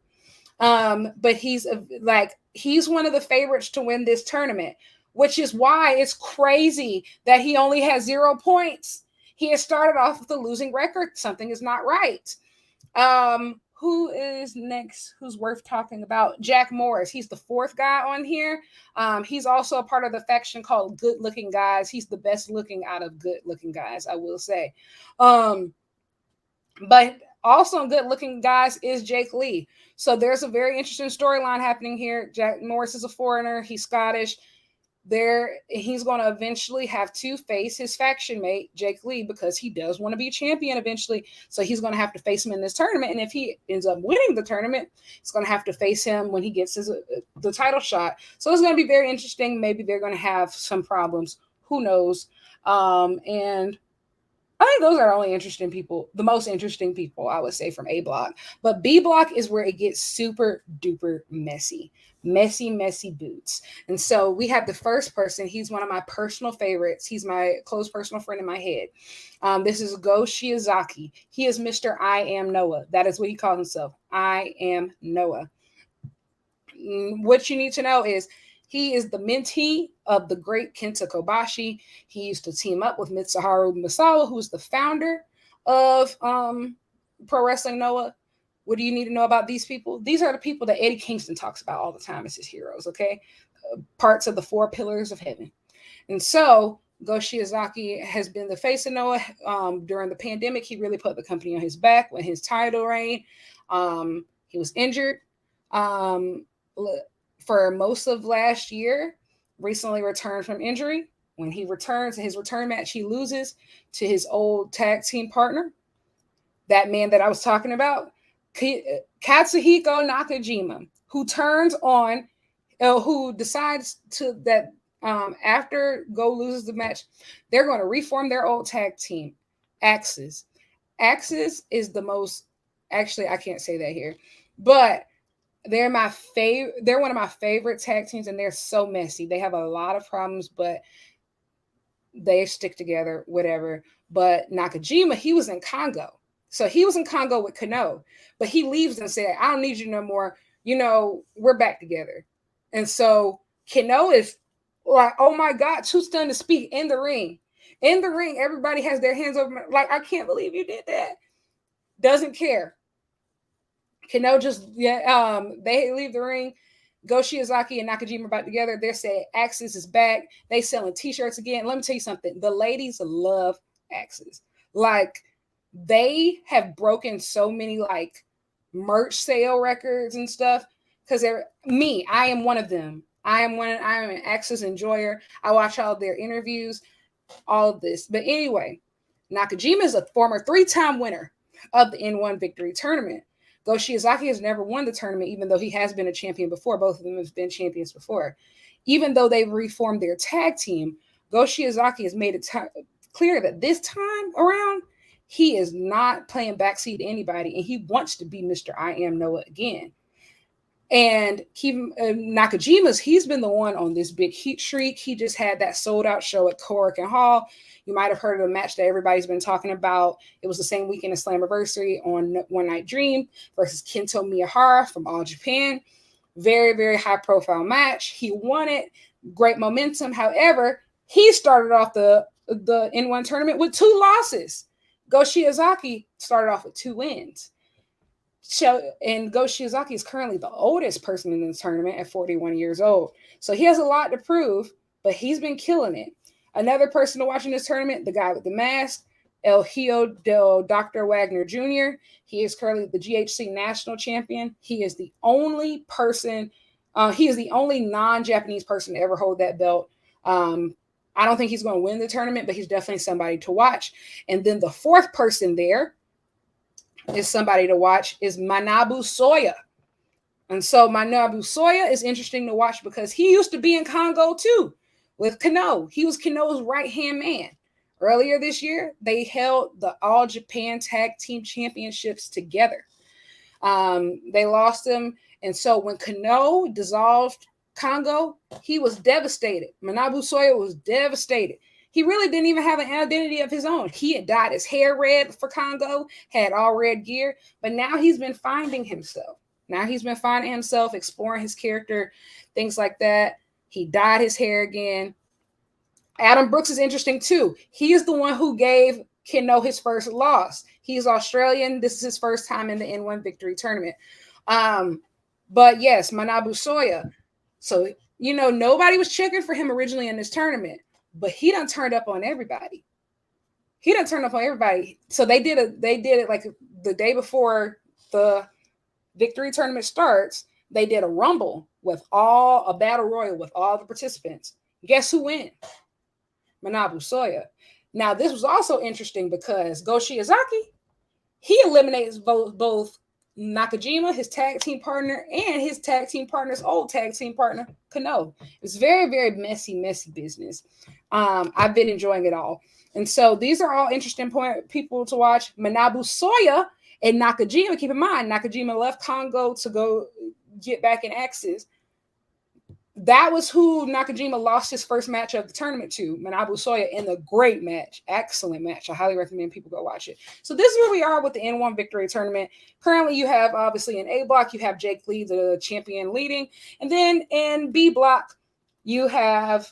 But he's one of the favorites to win this tournament, which is why it's crazy that he only has 0 points. He has started off with a losing record. Something is not right. Who is next? Who's worth talking about? Jack Morris. He's the 4th guy on here. He's also a part of the faction called Good Looking Guys. He's the best looking out of Good Looking Guys, I will say. But also Good Looking Guys is Jake Lee. So there's a very interesting storyline happening here. Jack Morris is a foreigner. He's Scottish. He's going to eventually have to face his faction mate, Jake Lee, because he does want to be champion eventually. So he's going to have to face him in this tournament. And if he ends up winning the tournament, he's going to have to face him when he gets the title shot. So it's going to be very interesting. Maybe they're going to have some problems. Who knows? And I think those are the only interesting people, the most interesting people, I would say, from A block. But B block is where it gets super duper messy. Messy boots. And so we have the first person. He's one of my personal favorites. He's my close personal friend in my head. This is Go Shiozaki. He is Mr. I Am Noah. That is what he calls himself. I Am Noah. What you need to know is he is the mentee of the great Kenta Kobashi. He used to team up with Mitsuharu Misawa, who's the founder of Pro Wrestling Noah. What do you need to know about these people? These are the people that Eddie Kingston talks about all the time as his heroes, okay? Parts of the 4 pillars of heaven. And so Go Shiozaki has been the face of Noah. During the pandemic, he really put the company on his back with his title reign. He was injured for most of last year, recently returned from injury. When he returns in his return match, he loses to his old tag team partner, that man that I was talking about, Katsuhiko Nakajima, who turns on, who decides that after Go loses the match, they're going to reform their old tag team, Axis. Axis is the most, actually, I can't say that here, but they're my favorite. They're one of my favorite tag teams, and they're so messy. They have a lot of problems, but they stick together, whatever. But Nakajima, he was in Congo. So he was in Congo with Kano, but he leaves and said, I don't need you no more. You know, we're back together. And so Kano is like, oh my God, too stunned to speak in the ring. In the ring, everybody has their hands over. Like, I can't believe you did that. Doesn't care. Kano just, they leave the ring. Go Shiozaki and Nakajima are back together. They're saying Axis is back. They selling t-shirts again. Let me tell you something. The ladies love Axis. Like, they have broken so many like merch sale records and stuff because I am one of them. I am an Axis enjoyer. I watch all their interviews, all of this. But anyway, Nakajima is a former 3-time winner of the N1 Victory Tournament. Go Shiozaki has never won the tournament, even though he has been a champion before. Both of them have been champions before. Even though they've reformed their tag team, Go Shiozaki has made it clear that this time around, he is not playing backseat to anybody, and he wants to be Mr. I Am Noah again. And he's been the one on this big heat streak. He just had that sold-out show at Korakuen Hall. You might have heard of the match that everybody's been talking about. It was the same weekend as Slammiversary on One Night Dream versus Kento Miyahara from All Japan. Very, very high-profile match. He won it. Great momentum. However, he started off the N1 tournament with 2 losses. Go Shiozaki started off with 2 wins. And Go Shiozaki is currently the oldest person in this tournament at 41 years old. So he has a lot to prove, but he's been killing it. Another person to watch in this tournament, the guy with the mask, El Hijo del Dr. Wagner Jr. He is currently the GHC national champion. He is the only person, he is the only non-Japanese person to ever hold that belt. I don't think he's going to win the tournament, but he's definitely somebody to watch. And then the 4th person there is somebody to watch is Manabu Soya. And so Manabu Soya is interesting to watch because he used to be in Congo too with Kano. He was Kano's right-hand man. Earlier this year, they held the All Japan Tag Team Championships together. They lost him. And so when Kano dissolved Congo, he was devastated. Manabu Soya was devastated. He really didn't even have an identity of his own. He had dyed his hair red for Congo, had all red gear, but now he's been finding himself. Now he's been finding himself, exploring his character, things like that. He dyed his hair again. Adam Brooks is interesting too. He is the one who gave Kano his first loss. He's Australian. This is his first time in the N1 Victory Tournament. But yes, Manabu Soya. So, you know, nobody was checking for him originally in this tournament, but he done turned up on everybody. So they did it like the day before the Victory Tournament starts. They did a rumble with a battle royal with all the participants. Guess who wins? Manabu Soya. Now, this was also interesting because Go Shiozaki, he eliminates both Nakajima, his tag team partner, and his tag team partner's old tag team partner, Kano. It's very, very messy business. I've been enjoying it all. And so these are all interesting people to watch. Manabu Soya and Nakajima, keep in mind, Nakajima left Congo to go get back in Axis. That was who Nakajima lost his first match of the tournament to, Manabu Soya, in a great match. Excellent match. I highly recommend people go watch it. So this is where we are with the N1 Victory Tournament. Currently, you have, obviously, in A block, you have Jake Lee, the champion, leading. And then in B block, you have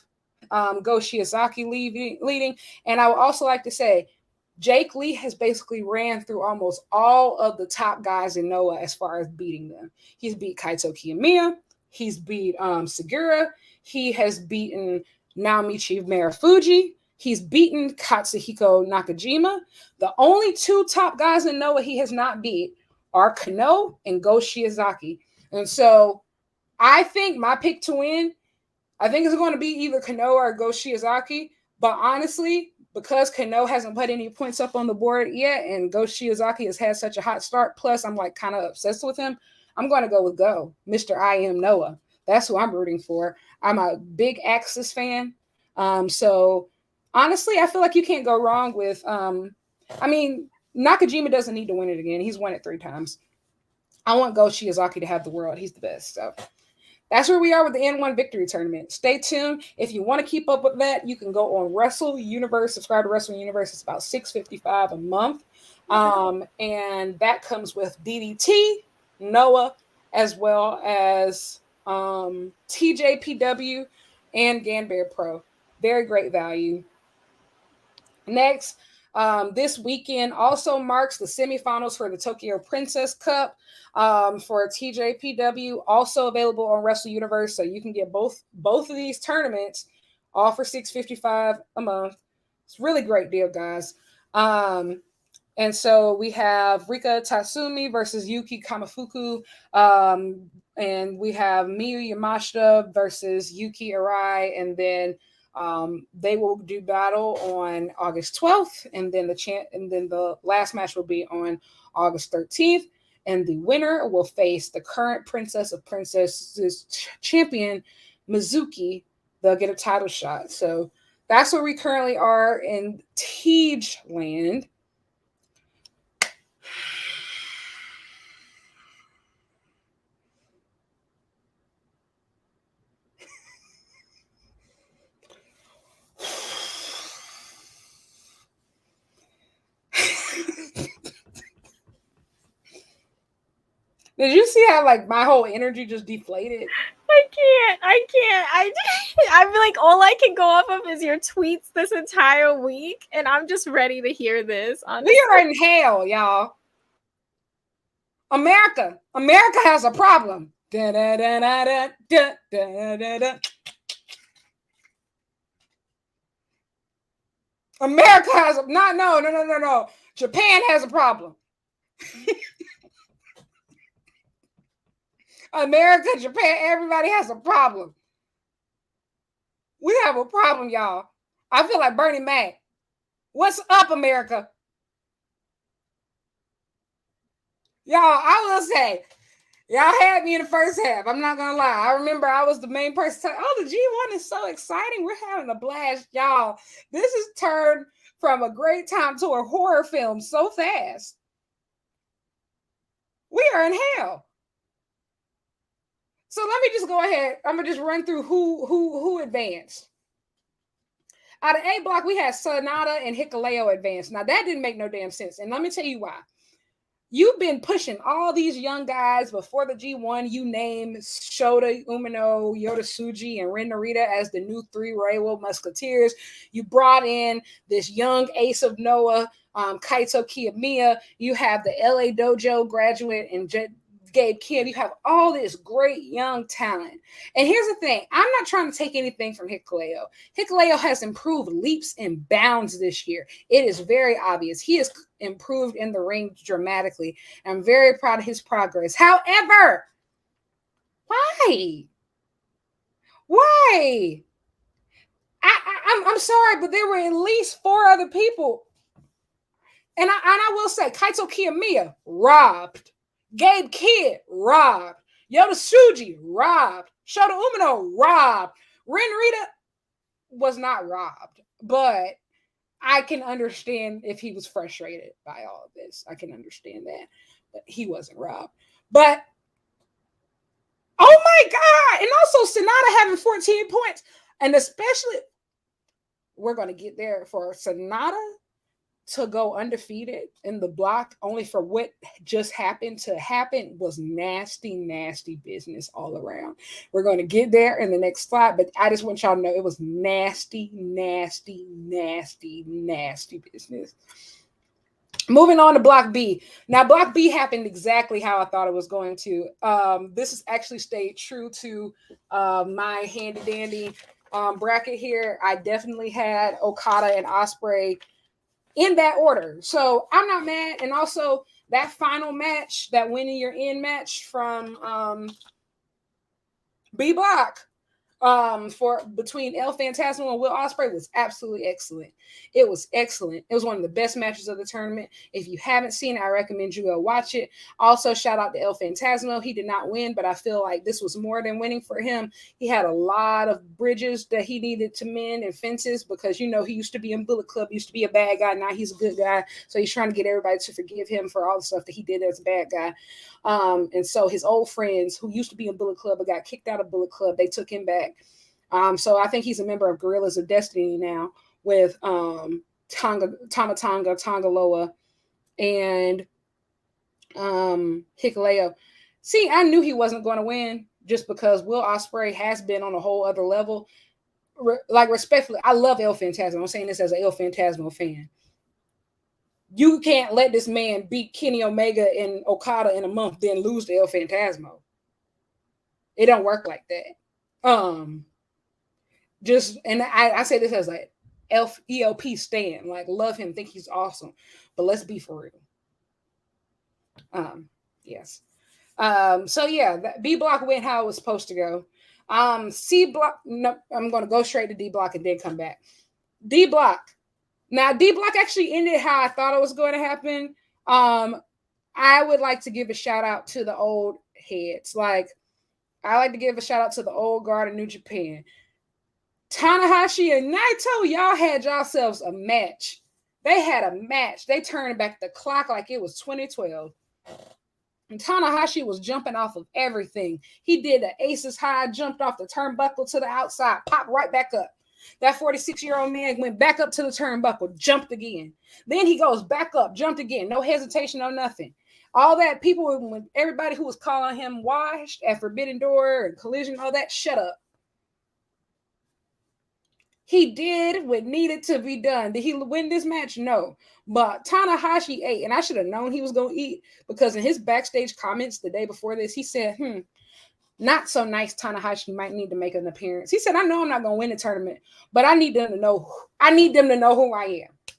Go Shiozaki leading. And I would also like to say, Jake Lee has basically ran through almost all of the top guys in Noah as far as beating them. He's beat Kaito Kiyomiya. He's beat Segura. He has beaten Naomichi Marufuji. He's beaten Katsuhiko Nakajima. The only two top guys in Noah he has not beat are Kano and Go Shiozaki. And so I think my pick to win, I think it's going to be either Kano or Go Shiozaki. But honestly, because Kano hasn't put any points up on the board yet, and Go Shiozaki has had such a hot start, plus I'm like kind of obsessed with him, I'm going to go with Go, Mr. I Am Noah. That's who I'm rooting for. I'm a big Axis fan. So honestly, I feel like you can't go wrong with, Nakajima doesn't need to win it again. He's won it 3 times. I want Go Shiozaki to have the world. He's the best. So that's where we are with the N1 Victory Tournament. Stay tuned. If you want to keep up with that, you can go on Wrestle Universe. Subscribe to Wrestle Universe. It's about $6.55 a month. And that comes with DDT, Noah, as well as TJPW and Ganbear Pro. Very great value. Next, this weekend also marks the semifinals for the Tokyo Princess Cup for TJPW, also available on Wrestle Universe. So you can get both of these tournaments all for $6.55 a month. It's a really great deal, guys. And so we have Rika Tatsumi versus Yuki Kamifuku. And we have Miyu Yamashita versus Yuki Arai. And then they will do battle on August 12th. And then the last match will be on August 13th. And the winner will face the current Princess of Princesses champion, Mizuki. They'll get a title shot. So that's where we currently are in Tej land. Did you see how like my whole energy just deflated?
I can't. I feel like all I can go off of is your tweets this entire week, and I'm just ready to hear this. Honestly.
We are in hell, y'all. America has a problem. Da, da, da, da, da, da, da, da, da. America has no. Japan has a problem. America, Japan, everybody has a problem. We have a problem, y'all. I feel like Bernie Mac. What's up, America? Y'all, I will say, y'all had me in the first half. I'm not gonna lie. I remember I was the main person saying, oh, the G1 is so exciting. We're having a blast. Y'all, this has turned from a great time to a horror film so fast. We are in hell. So let me just go ahead. I'm gonna just run through who advanced. Out of A block, we had Sonata and Hikuleo advanced. Now that didn't make no damn sense. And let me tell you why. You've been pushing all these young guys before the G1. You named Shota Umino, Yota Tsuji, and Ren Narita as the new 3 Reiwa Musketeers. You brought in this young ace of Noah, Kaito Kiyomiya. You have the LA Dojo graduate and Gabe Kim. You have all this great young talent. And here's the thing. I'm not trying to take anything from Hikuleo. Hikuleo has improved leaps and bounds this year. It is very obvious. He has improved in the ring dramatically. I'm very proud of his progress. However, why? I'm sorry, but there were at least 4 other people. And I will say, Kaito Kiyomiya, robbed. Gabe Kidd, robbed. Yota Tsuji, robbed. Shota Umino, robbed. Ren Narita was not robbed, but I can understand if he was frustrated by all of this. I can understand that, but he wasn't robbed. But, oh my God. And also Sonata having 14 points. And especially, we're going to get there for Sonata to go undefeated in the block only for what just happened to happen was nasty, nasty business all around. We're going to get there in the next slide, but I just want y'all to know it was nasty, nasty, nasty, nasty business. Moving on to Block B. Now, Block B happened exactly how I thought it was going to. This has actually stayed true to my handy-dandy bracket here. I definitely had Okada and Ospreay in that order. So I'm not mad. And also that final match, that winning your end match from B Block for between El Phantasmo and Will Ospreay was absolutely excellent. It was excellent. It was one of the best matches of the tournament. If you haven't seen it, I recommend you go watch it. Also, shout out to El Phantasmo. He did not win, but I feel like this was more than winning for him. He had a lot of bridges that he needed to mend and fences because, you know, he used to be in Bullet Club, used to be a bad guy. Now he's a good guy. So he's trying to get everybody to forgive him for all the stuff that he did as a bad guy. And so his old friends who used to be in Bullet Club but got kicked out of Bullet Club, they took him back. So I think he's a member of Gorillas of Destiny now with Tama Loa, and Hikuleo. See, I knew he wasn't going to win just because Will Ospreay has been on a whole other level. Like, respectfully, I love El Phantasmo. I'm saying this as an El Phantasmo fan. You can't let this man beat Kenny Omega and Okada in a month, then lose to El Phantasmo. It don't work like that. And I say this as like ELP stan, like love him, think he's awesome, but let's be for real. Yes. So yeah, B block went how it was supposed to go. C block, no, I'm going to go straight to D block and then come back. D block. Now D block actually ended how I thought it was going to happen. I would like to give a shout out to the old heads. Like, I like to give a shout out to the old guard of New Japan. Tanahashi and Naito, y'all had yourselves a match. They had a match. They turned back the clock like it was 2012. And Tanahashi was jumping off of everything. He did an aces high, jumped off the turnbuckle to the outside, popped right back up. That 46-year-old man went back up to the turnbuckle, jumped again. Then he goes back up, jumped again. No hesitation, no nothing. All that people, everybody who was calling him washed at Forbidden Door and Collision, all that, shut up. He did what needed to be done. Did he win this match? No. But Tanahashi ate, and I should have known he was going to eat because in his backstage comments the day before this, he said, not so nice Tanahashi might need to make an appearance. He said, I know I'm not going to win the tournament, but I need them to know who I am.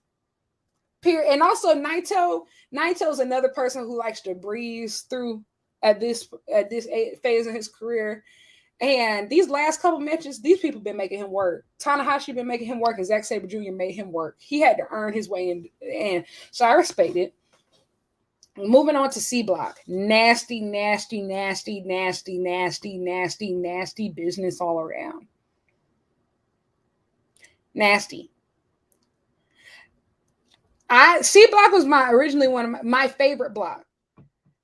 Period. And also Naito's another person who likes to breeze through at this phase of his career. And these last couple matches, these people been making him work. Tanahashi been making him work, and Zack Sabre Jr. made him work. He had to earn his way in, and so I respect it. Moving on to C block. Nasty, nasty, nasty, nasty, nasty, nasty, nasty business all around. Nasty. C block was originally one of my favorite block.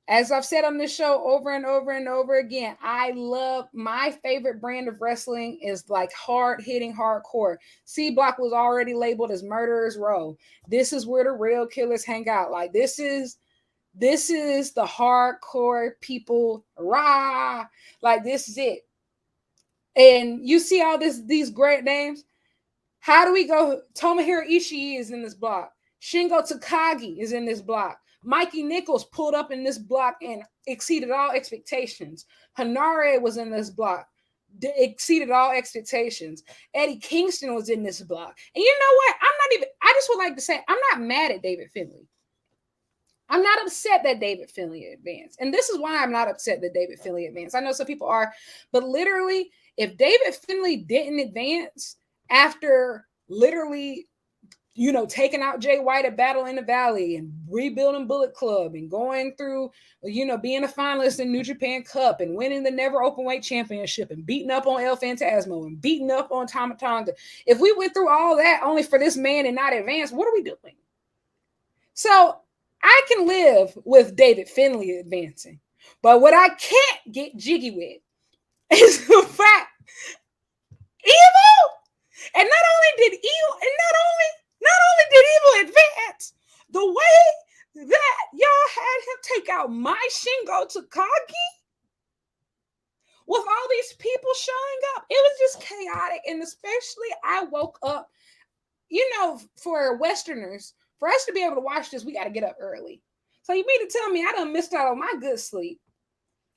As I've said on this show over and over and over again, I love my favorite brand of wrestling is like hard hitting hardcore. C block was already labeled as Murderers Row. This is where the real killers hang out. Like this is the hardcore people. Rah! Like this is it. And you see all these great names. How do we go? Tomohiro Ishii is in this block. Shingo Takagi is in this block. Mikey Nichols pulled up in this block and exceeded all expectations. Hanare was in this block, exceeded all expectations. Eddie Kingston was in this block. And you know what? I just would like to say, I'm not mad at David Finlay. I'm not upset that David Finlay advanced. And this is why I'm not upset that David Finlay advanced. I know some people are, but literally, if David Finlay didn't advance after literally taking out Jay White at Battle in the Valley and rebuilding Bullet Club and going through, being a finalist in New Japan Cup and winning the Never Openweight Championship and beating up on El Phantasmo and beating up on Tama Tonga. If we went through all that only for this man and not advance, what are we doing? So I can live with David Finlay advancing, but what I can't get jiggy with is the fact Evil, and not only did Evil advance, the way that y'all had him take out my Shingo Takagi with all these people showing up, it was just chaotic. And especially I woke up, for Westerners, for us to be able to watch this, we got to get up early. So you mean to tell me I done missed out on my good sleep?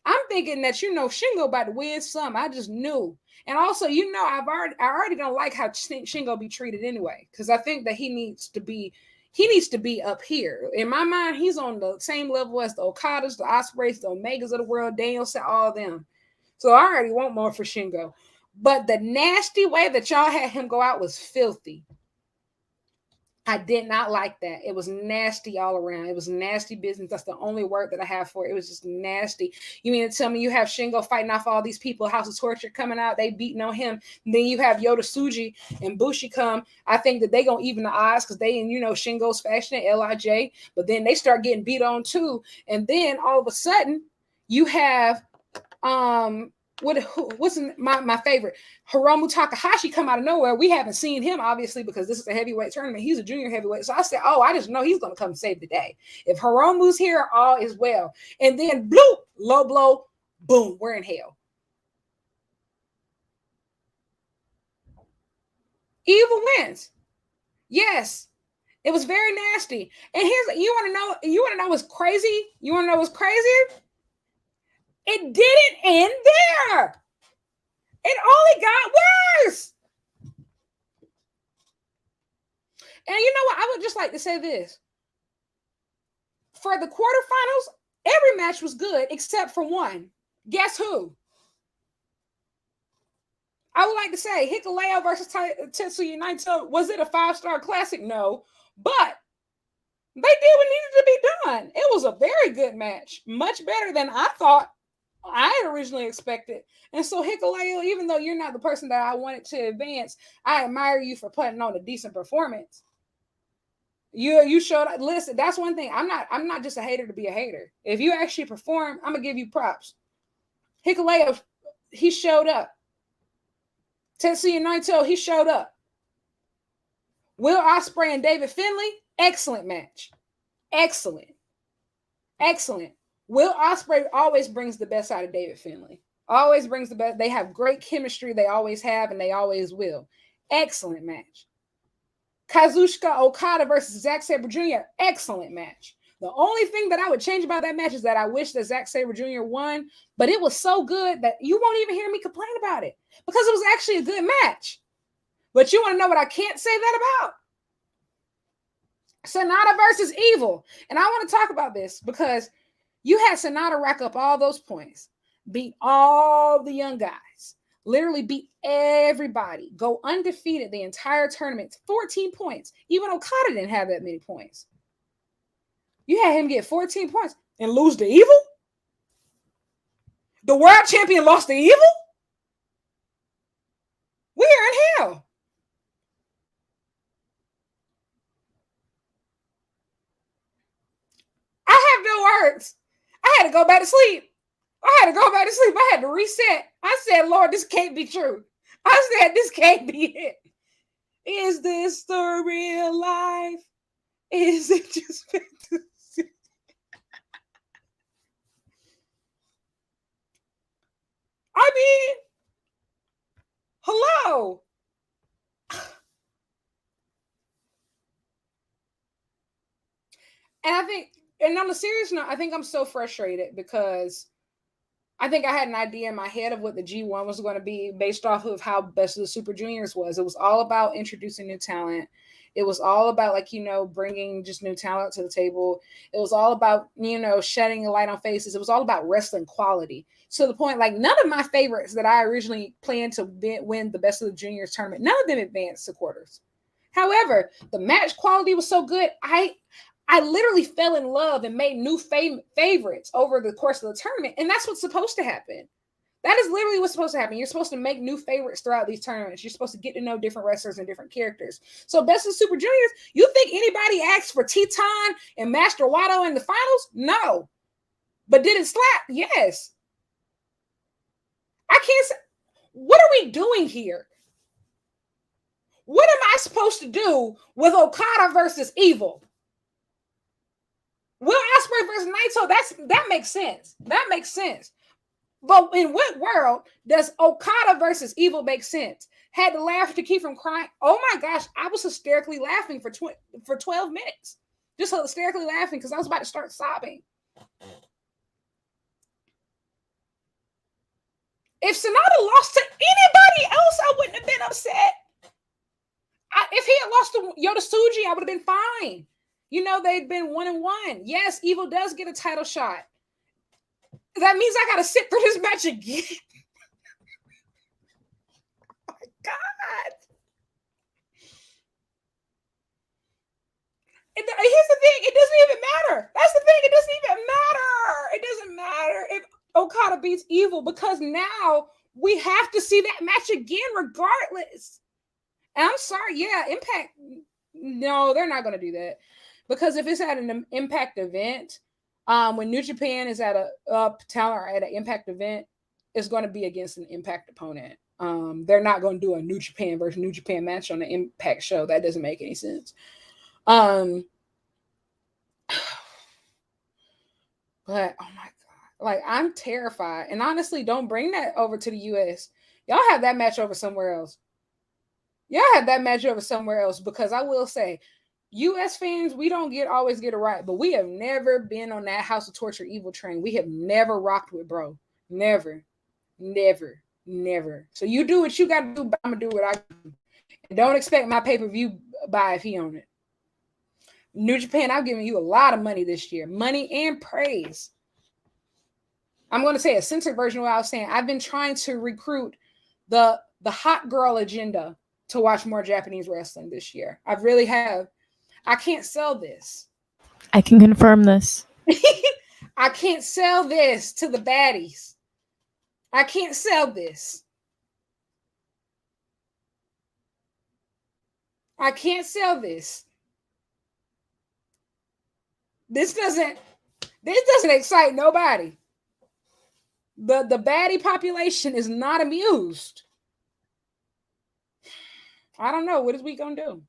I'm thinking that, Shingo about to win some. I just knew. And also, I already don't like how Shingo be treated anyway, because I think that he needs to be up here. In my mind, he's on the same level as the Okadas, the Ospreys, the Omegas of the world, Daniel said all of them. So I already want more for Shingo. But the nasty way that y'all had him go out was filthy. I did not like that. It was nasty all around. It was nasty business. That's the only word that I have for it. It was just nasty. You mean to tell me you have Shingo fighting off all these people, House of Torture coming out, they beating on him. And then you have Yota Tsuji and Bushi come. I think that they going to even the odds because they in, Shingo's fashion at LIJ. But then they start getting beat on too. And then all of a sudden you have what's my favorite? Hiromu Takahashi come out of nowhere. We haven't seen him, obviously, because this is a heavyweight tournament. He's a junior heavyweight. So I said, I just know he's going to come save the day. If Hiromu's here, all is well. And then, bloop, low blow, boom, we're in hell. Evil wins. Yes. It was very nasty. And you want to know what's crazy? You want to know what's crazy? It didn't end there. It only got worse. And you know what? I would just like to say this. For the quarterfinals, every match was good except for one. Guess who? I would like to say Hikuleo versus Tetsuya Naito. Was it a 5-star classic? No. But they did what needed to be done. It was a very good match. Much better than I thought I had originally expected. And so Hikuleo, even though you're not the person that I wanted to advance, I admire you for putting on a decent performance. You showed up. Listen, that's one thing. I'm not just a hater to be a hater. If you actually perform, I'm gonna give you props. Hikuleo, he showed up. Tetsuya Naito, he showed up. Will Ospreay and David Finlay, excellent match. Excellent. Will Ospreay always brings the best out of David Finlay. Always brings the best. They have great chemistry. They always have, and they always will. Excellent match. Kazuchika Okada versus Zack Sabre Jr., excellent match. The only thing that I would change about that match is that I wish that Zack Sabre Jr. won, but it was so good that you won't even hear me complain about it because it was actually a good match. But you want to know what I can't say that about? Sonata versus Evil. And I want to talk about this because you had Sonata rack up all those points, beat all the young guys, literally beat everybody, go undefeated the entire tournament, 14 points. Even Okada didn't have that many points. You had him get 14 points and lose to Evil? The world champion lost to Evil? We are in hell. I have no words. I had to go back to sleep. I had to reset. I said, Lord, this can't be true. I said, this can't be it. Is this the real life? Is it just fantasy? I mean, hello. And I think, and on a serious note, I think I'm so frustrated because I think I had an idea in my head of what the G1 was going to be based off of how Best of the Super Juniors was. It was all about introducing new talent. It was all about, like, you know, bringing just new talent to the table. It was all about, you know, shedding a light on faces. It was all about wrestling quality. So the point, like, none of my favorites that I originally planned to win the Best of the Juniors tournament, none of them advanced to quarters. However, the match quality was so good, I literally fell in love and made new favorites over the course of the tournament. And that's what's supposed to happen. That is literally what's supposed to happen. You're supposed to make new favorites throughout these tournaments. You're supposed to get to know different wrestlers and different characters. So Best of Super Juniors, you think anybody asked for Teton and Master Wato in the finals? No. But did it slap? Yes. I can't say, what are we doing here? What am I supposed to do with Okada versus Evil? Will Ospreay versus Naito, that makes sense. That makes sense. But in what world does Okada versus Evil make sense? Had to laugh to keep from crying. Oh my gosh, I was hysterically laughing for 12 minutes. Just hysterically laughing because I was about to start sobbing. If Sonata lost to anybody else, I wouldn't have been upset. If he had lost to Yota Tsuji, I would have been fine. You know, they'd been 1-1. Yes, Evil does get a title shot. That means I got to sit through this match again. Oh my God. Here's the thing. It doesn't even matter. That's the thing. It doesn't even matter. It doesn't matter if Okada beats Evil because now we have to see that match again regardless. And I'm sorry. Yeah, Impact. No, they're not going to do that. Because if it's at an Impact event, when New Japan is at a talent or at an Impact event, it's going to be against an Impact opponent. They're not going to do a New Japan versus New Japan match on the Impact show. That doesn't make any sense. But oh my God, like I'm terrified. And honestly, don't bring that over to the US. Y'all have that match over somewhere else. Because I will say, US fans, we don't always get it right, but we have never been on that House of Torture Evil train. We have never rocked with bro. Never. So you do what you got to do, but I'm going to do what I do. And don't expect my pay-per-view buy if he on it. New Japan, I've given you a lot of money this year. Money and praise. I'm going to say a censored version of what I was saying. I've been trying to recruit the hot girl agenda to watch more Japanese wrestling this year. I really have. I can't sell this.
I can confirm this.
I can't sell this to the baddies. I can't sell this. I can't sell this. This doesn't excite nobody. The baddie population is not amused. I don't know. What is we gonna do?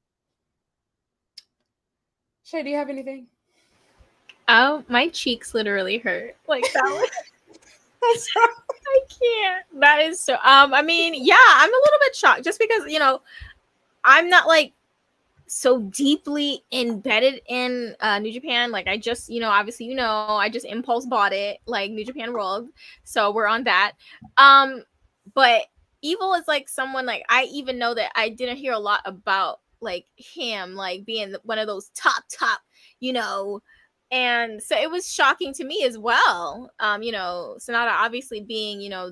Shay, do you have anything?
Oh, my cheeks literally hurt. Like that was I can't. That is so I mean, yeah, I'm a little bit shocked just because, you know, I'm not like so deeply embedded in New Japan. Like I just, you know, obviously, you know, I just impulse bought it, like New Japan World. So we're on that. But Evil is like someone like I even know that I didn't hear a lot about like him like being one of those top, you know, and so it was shocking to me as well. You know, Sonata obviously being, you know,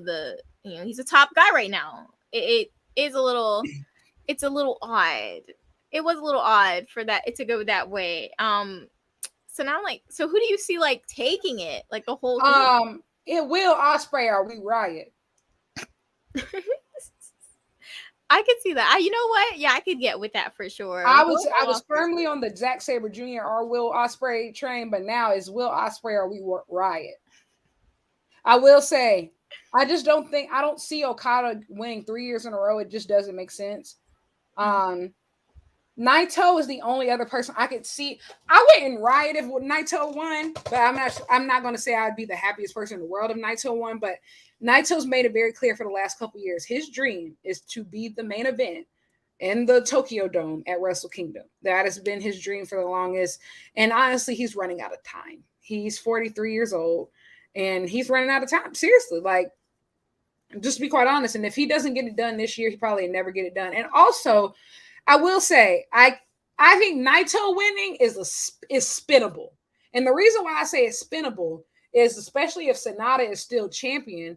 he's a top guy right now. It is a little, it's a little odd. It was a little odd for that it to go that way. So So now I'm like, so who do you see like taking it? Like the whole thing?
It Will Ospreay or We Riot.
I could see that. You know what? Yeah, I could get with that for sure.
I was firmly on the Zack Sabre Jr. or Will Ospreay train, but now it's Will Ospreay or We Riot. I will say, I don't see Okada winning 3 years in a row. It just doesn't make sense. Naito is the only other person I could see. I wouldn't riot if Naito won, but I'm not going to say I'd be the happiest person in the world if Naito won, but Naito's made it very clear for the last couple years. His dream is to be the main event in the Tokyo Dome at Wrestle Kingdom. That has been his dream for the longest. And honestly, he's running out of time. He's 43 years old and he's running out of time. Seriously, like, just to be quite honest. And if he doesn't get it done this year, he probably never get it done. And also, I will say, I think Naito winning is spinnable. And the reason why I say it's spinnable is, especially if Sanada is still champion,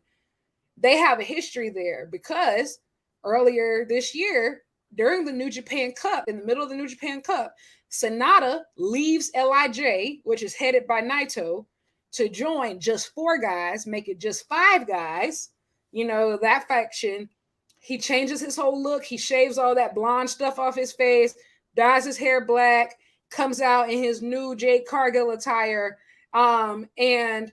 they have a history there because earlier this year, during the New Japan Cup, in the middle of the New Japan Cup, Sanada leaves LIJ, which is headed by Naito, to join just 4 guys, make it just 5 guys, you know, that faction. He changes his whole look. He shaves all that blonde stuff off his face, dyes his hair black, comes out in his new Jade Cargill attire, and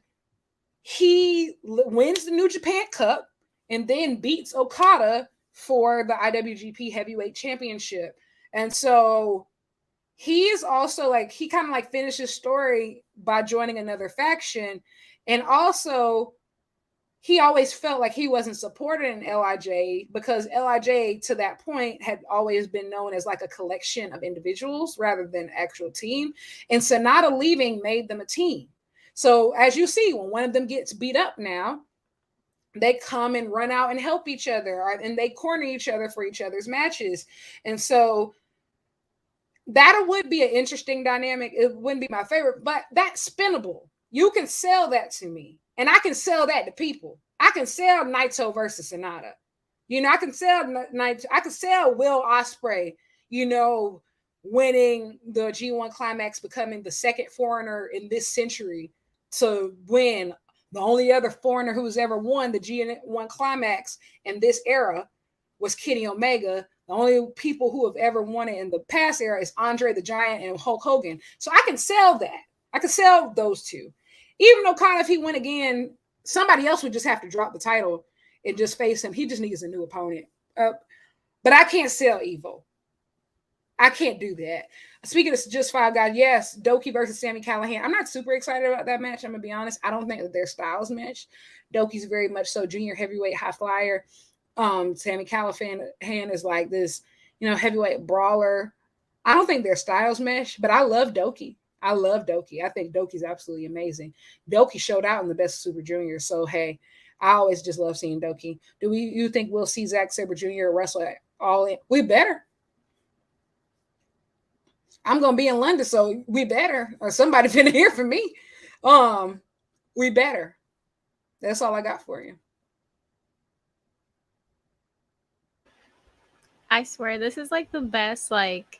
he wins the New Japan Cup and then beats Okada for the IWGP Heavyweight Championship. And so he is also like, he kind of like finished his story by joining another faction. And also, he always felt like he wasn't supported in LIJ because LIJ to that point had always been known as like a collection of individuals rather than actual team. And Sanada leaving made them a team. So as you see, when one of them gets beat up now, they come and run out and help each other, and they corner each other for each other's matches. And so that would be an interesting dynamic. It wouldn't be my favorite, but that's spinnable. You can sell that to me. And I can sell that to people. I can sell Naito versus Sanada. You know, I can sell Naito. I can sell Will Ospreay, you know, winning the G1 Climax, becoming the second foreigner in this century to win. The only other foreigner who's ever won the G1 Climax in this era was Kenny Omega. The only people who have ever won it in the past era is Andre the Giant and Hulk Hogan. So I can sell that. I can sell those two. Even though kind of if he went again, somebody else would just have to drop the title and just face him. He just needs a new opponent. But I can't sell Evo. I can't do that. Speaking of just 5 guys, yes, Doki versus Sami Callihan. I'm not super excited about that match. I'm going to be honest. I don't think that their styles match. Doki's very much so junior heavyweight high flyer. Sami Callihan is like this, you know, heavyweight brawler. I don't think their styles mesh, but I love Doki. I love Doki. I think Doki's absolutely amazing. Doki showed out in the Best of Super Junior. So, hey, I always just love seeing Doki. You think we'll see Zack Sabre Jr. wrestle at All In? We better. I'm going to be in London, so we better. Or somebody finna hear from me. We better. That's all I got for you.
I swear, this is like the best, like...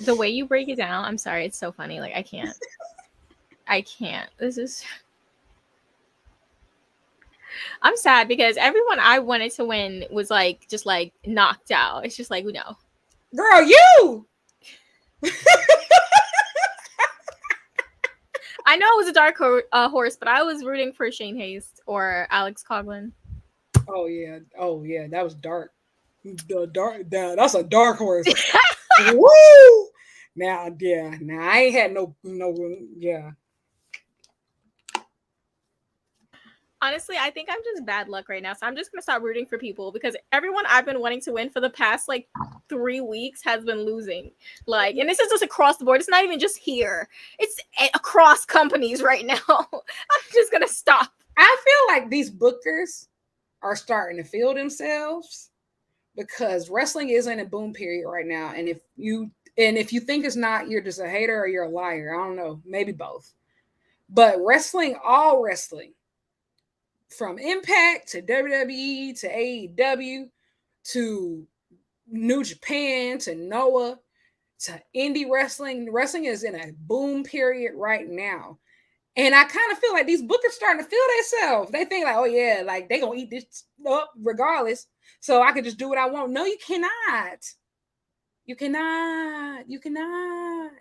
The way you break it down, I'm sorry, it's so funny. Like, I can't. This is... I'm sad because everyone I wanted to win was like, just like knocked out. It's just like, no.
Girl, you!
I know it was a dark horse, but I was rooting for Shane Hayes or Alex Coughlin.
Oh, yeah. That was dark. That's a dark horse. Woo! Now, yeah. Now, I ain't had no, yeah.
Honestly, I think I'm just bad luck right now. So I'm just going to start rooting for people because everyone I've been wanting to win for the past like 3 weeks has been losing. Like, and this is just across the board. It's not even just here. It's across companies right now. I'm just going to stop.
I feel like these bookers are starting to feel themselves because wrestling is in a boom period right now. And if you think it's not, you're just a hater or you're a liar. I don't know. Maybe both. But all wrestling, from Impact to WWE to AEW to New Japan to Noah to indie wrestling. Wrestling is in a boom period right now. And I kind of feel like these bookers starting to feel themselves. They think like, oh yeah, like they gonna eat this up regardless. So I can just do what I want. No, you cannot. You cannot. You cannot.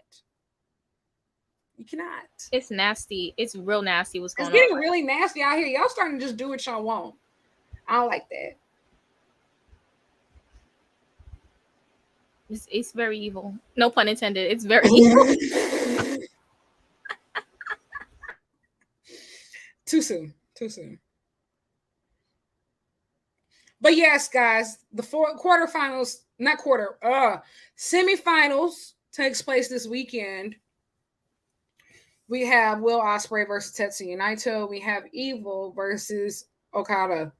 You cannot.
It's nasty. It's real nasty what's going on.
It's getting really nasty out here. Y'all starting to just do what y'all want. I don't like that.
It's very evil. No pun intended. It's very evil.
Too soon. Too soon. But yes, guys, the quarterfinals, not quarter, semifinals takes place this weekend. We have Will Ospreay versus Tetsuya Naito. We have Evil versus Okada.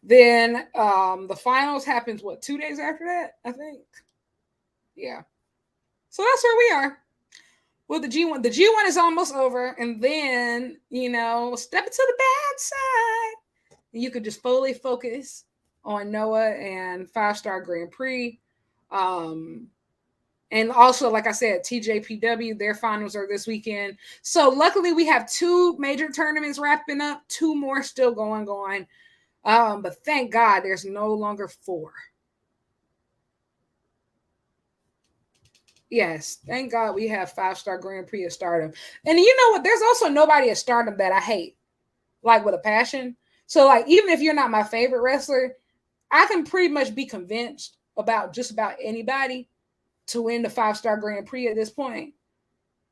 Then the finals happens, 2 days after that, I think? Yeah. So that's where we are. Well, the G1. The G1 is almost over. And then, step into the bad side. You could just fully focus on Noah and 5-Star Grand Prix. And also, like I said, TJPW, their finals are this weekend. So luckily we have 2 major tournaments wrapping up, 2 more still going. But thank God there's no longer 4. Yes, thank God we have 5-Star Grand Prix at Stardom. And you know what? There's also nobody at Stardom that I hate, like with a passion. So like, even if you're not my favorite wrestler, I can pretty much be convinced about just about anybody to win the 5-Star Grand Prix at this point,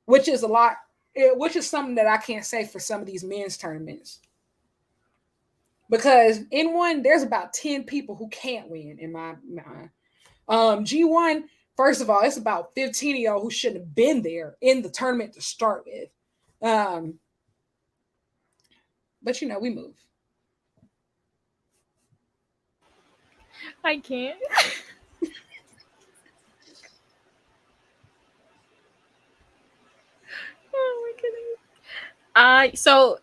which is a lot, which is something that I can't say for some of these men's tournaments. Because in one, there's about 10 people who can't win in my mind. G1, first of all, it's about 15 of y'all who shouldn't have been there in the tournament to start with. But we move.
I can't. Oh my goodness. So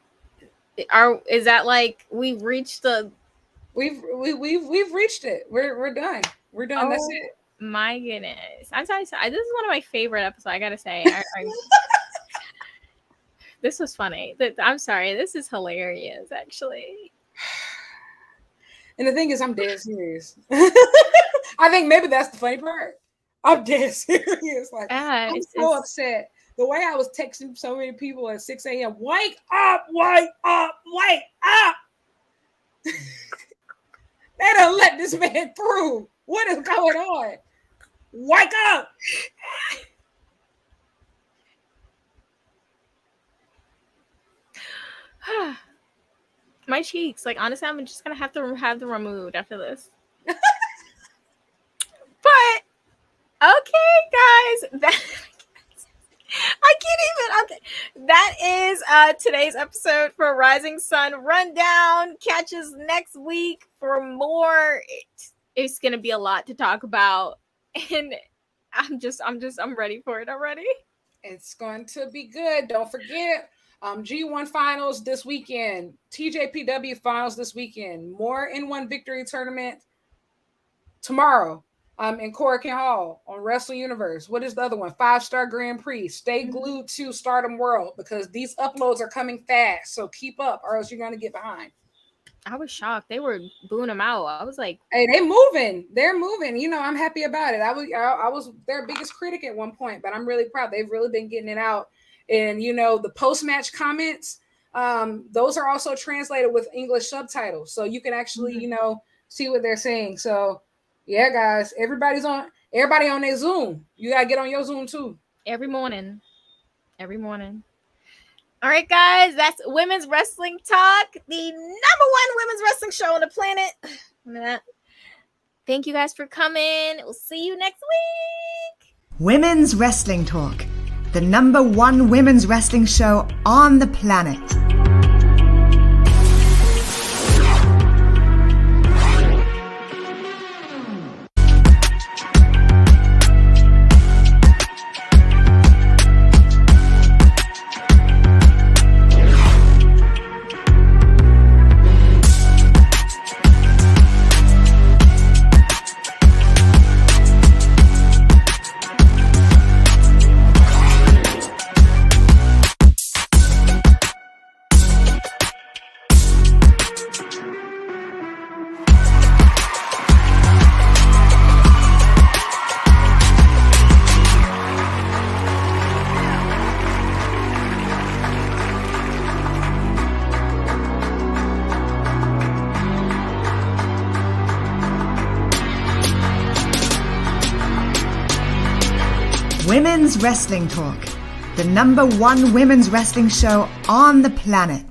is that like we've reached the
we've reached it. We're done. We're done.
Oh,
that's it.
My goodness. I'm sorry. This is one of my favorite episodes, I gotta say. This was funny. I'm sorry. This is hilarious, actually.
And the thing is, I'm dead serious. I think maybe that's the funny part. I'm dead serious. Like, I'm so upset. The way I was texting so many people at 6 a.m. Wake up, wake up, wake up. They don't let this man through. What is going on? Wake up.
My cheeks. Like, honestly, I'm just going to have them removed after this. But, okay, guys. I can't even. Okay. That is today's episode for Rising Sun Rundown. Catch us next week for more. It's going to be a lot to talk about. And I'm ready for it already.
It's going to be good. Don't forget. G1 finals this weekend, TJPW finals this weekend, more N1 victory tournament tomorrow in Korakuen Hall on Wrestle Universe. What is the other one? 5-Star Grand Prix. Stay glued to Stardom World because these uploads are coming fast. So keep up or else you're going to get behind.
I was shocked. They were booing them out. I was like,
hey, they're moving. I'm happy about it. I was their biggest critic at one point, but I'm really proud. They've really been getting it out. And, the post-match comments, those are also translated with English subtitles. So you can actually, see what they're saying. So, yeah, guys, everybody on their Zoom. You got to get on your Zoom, too.
Every morning. All right, guys, that's Women's Wrestling Talk, the #1 women's wrestling show on the planet. Thank you guys for coming. We'll see you next week.
Women's Wrestling Talk, the #1 women's wrestling show on the planet. Women's Wrestling Talk, the #1 women's wrestling show on the planet.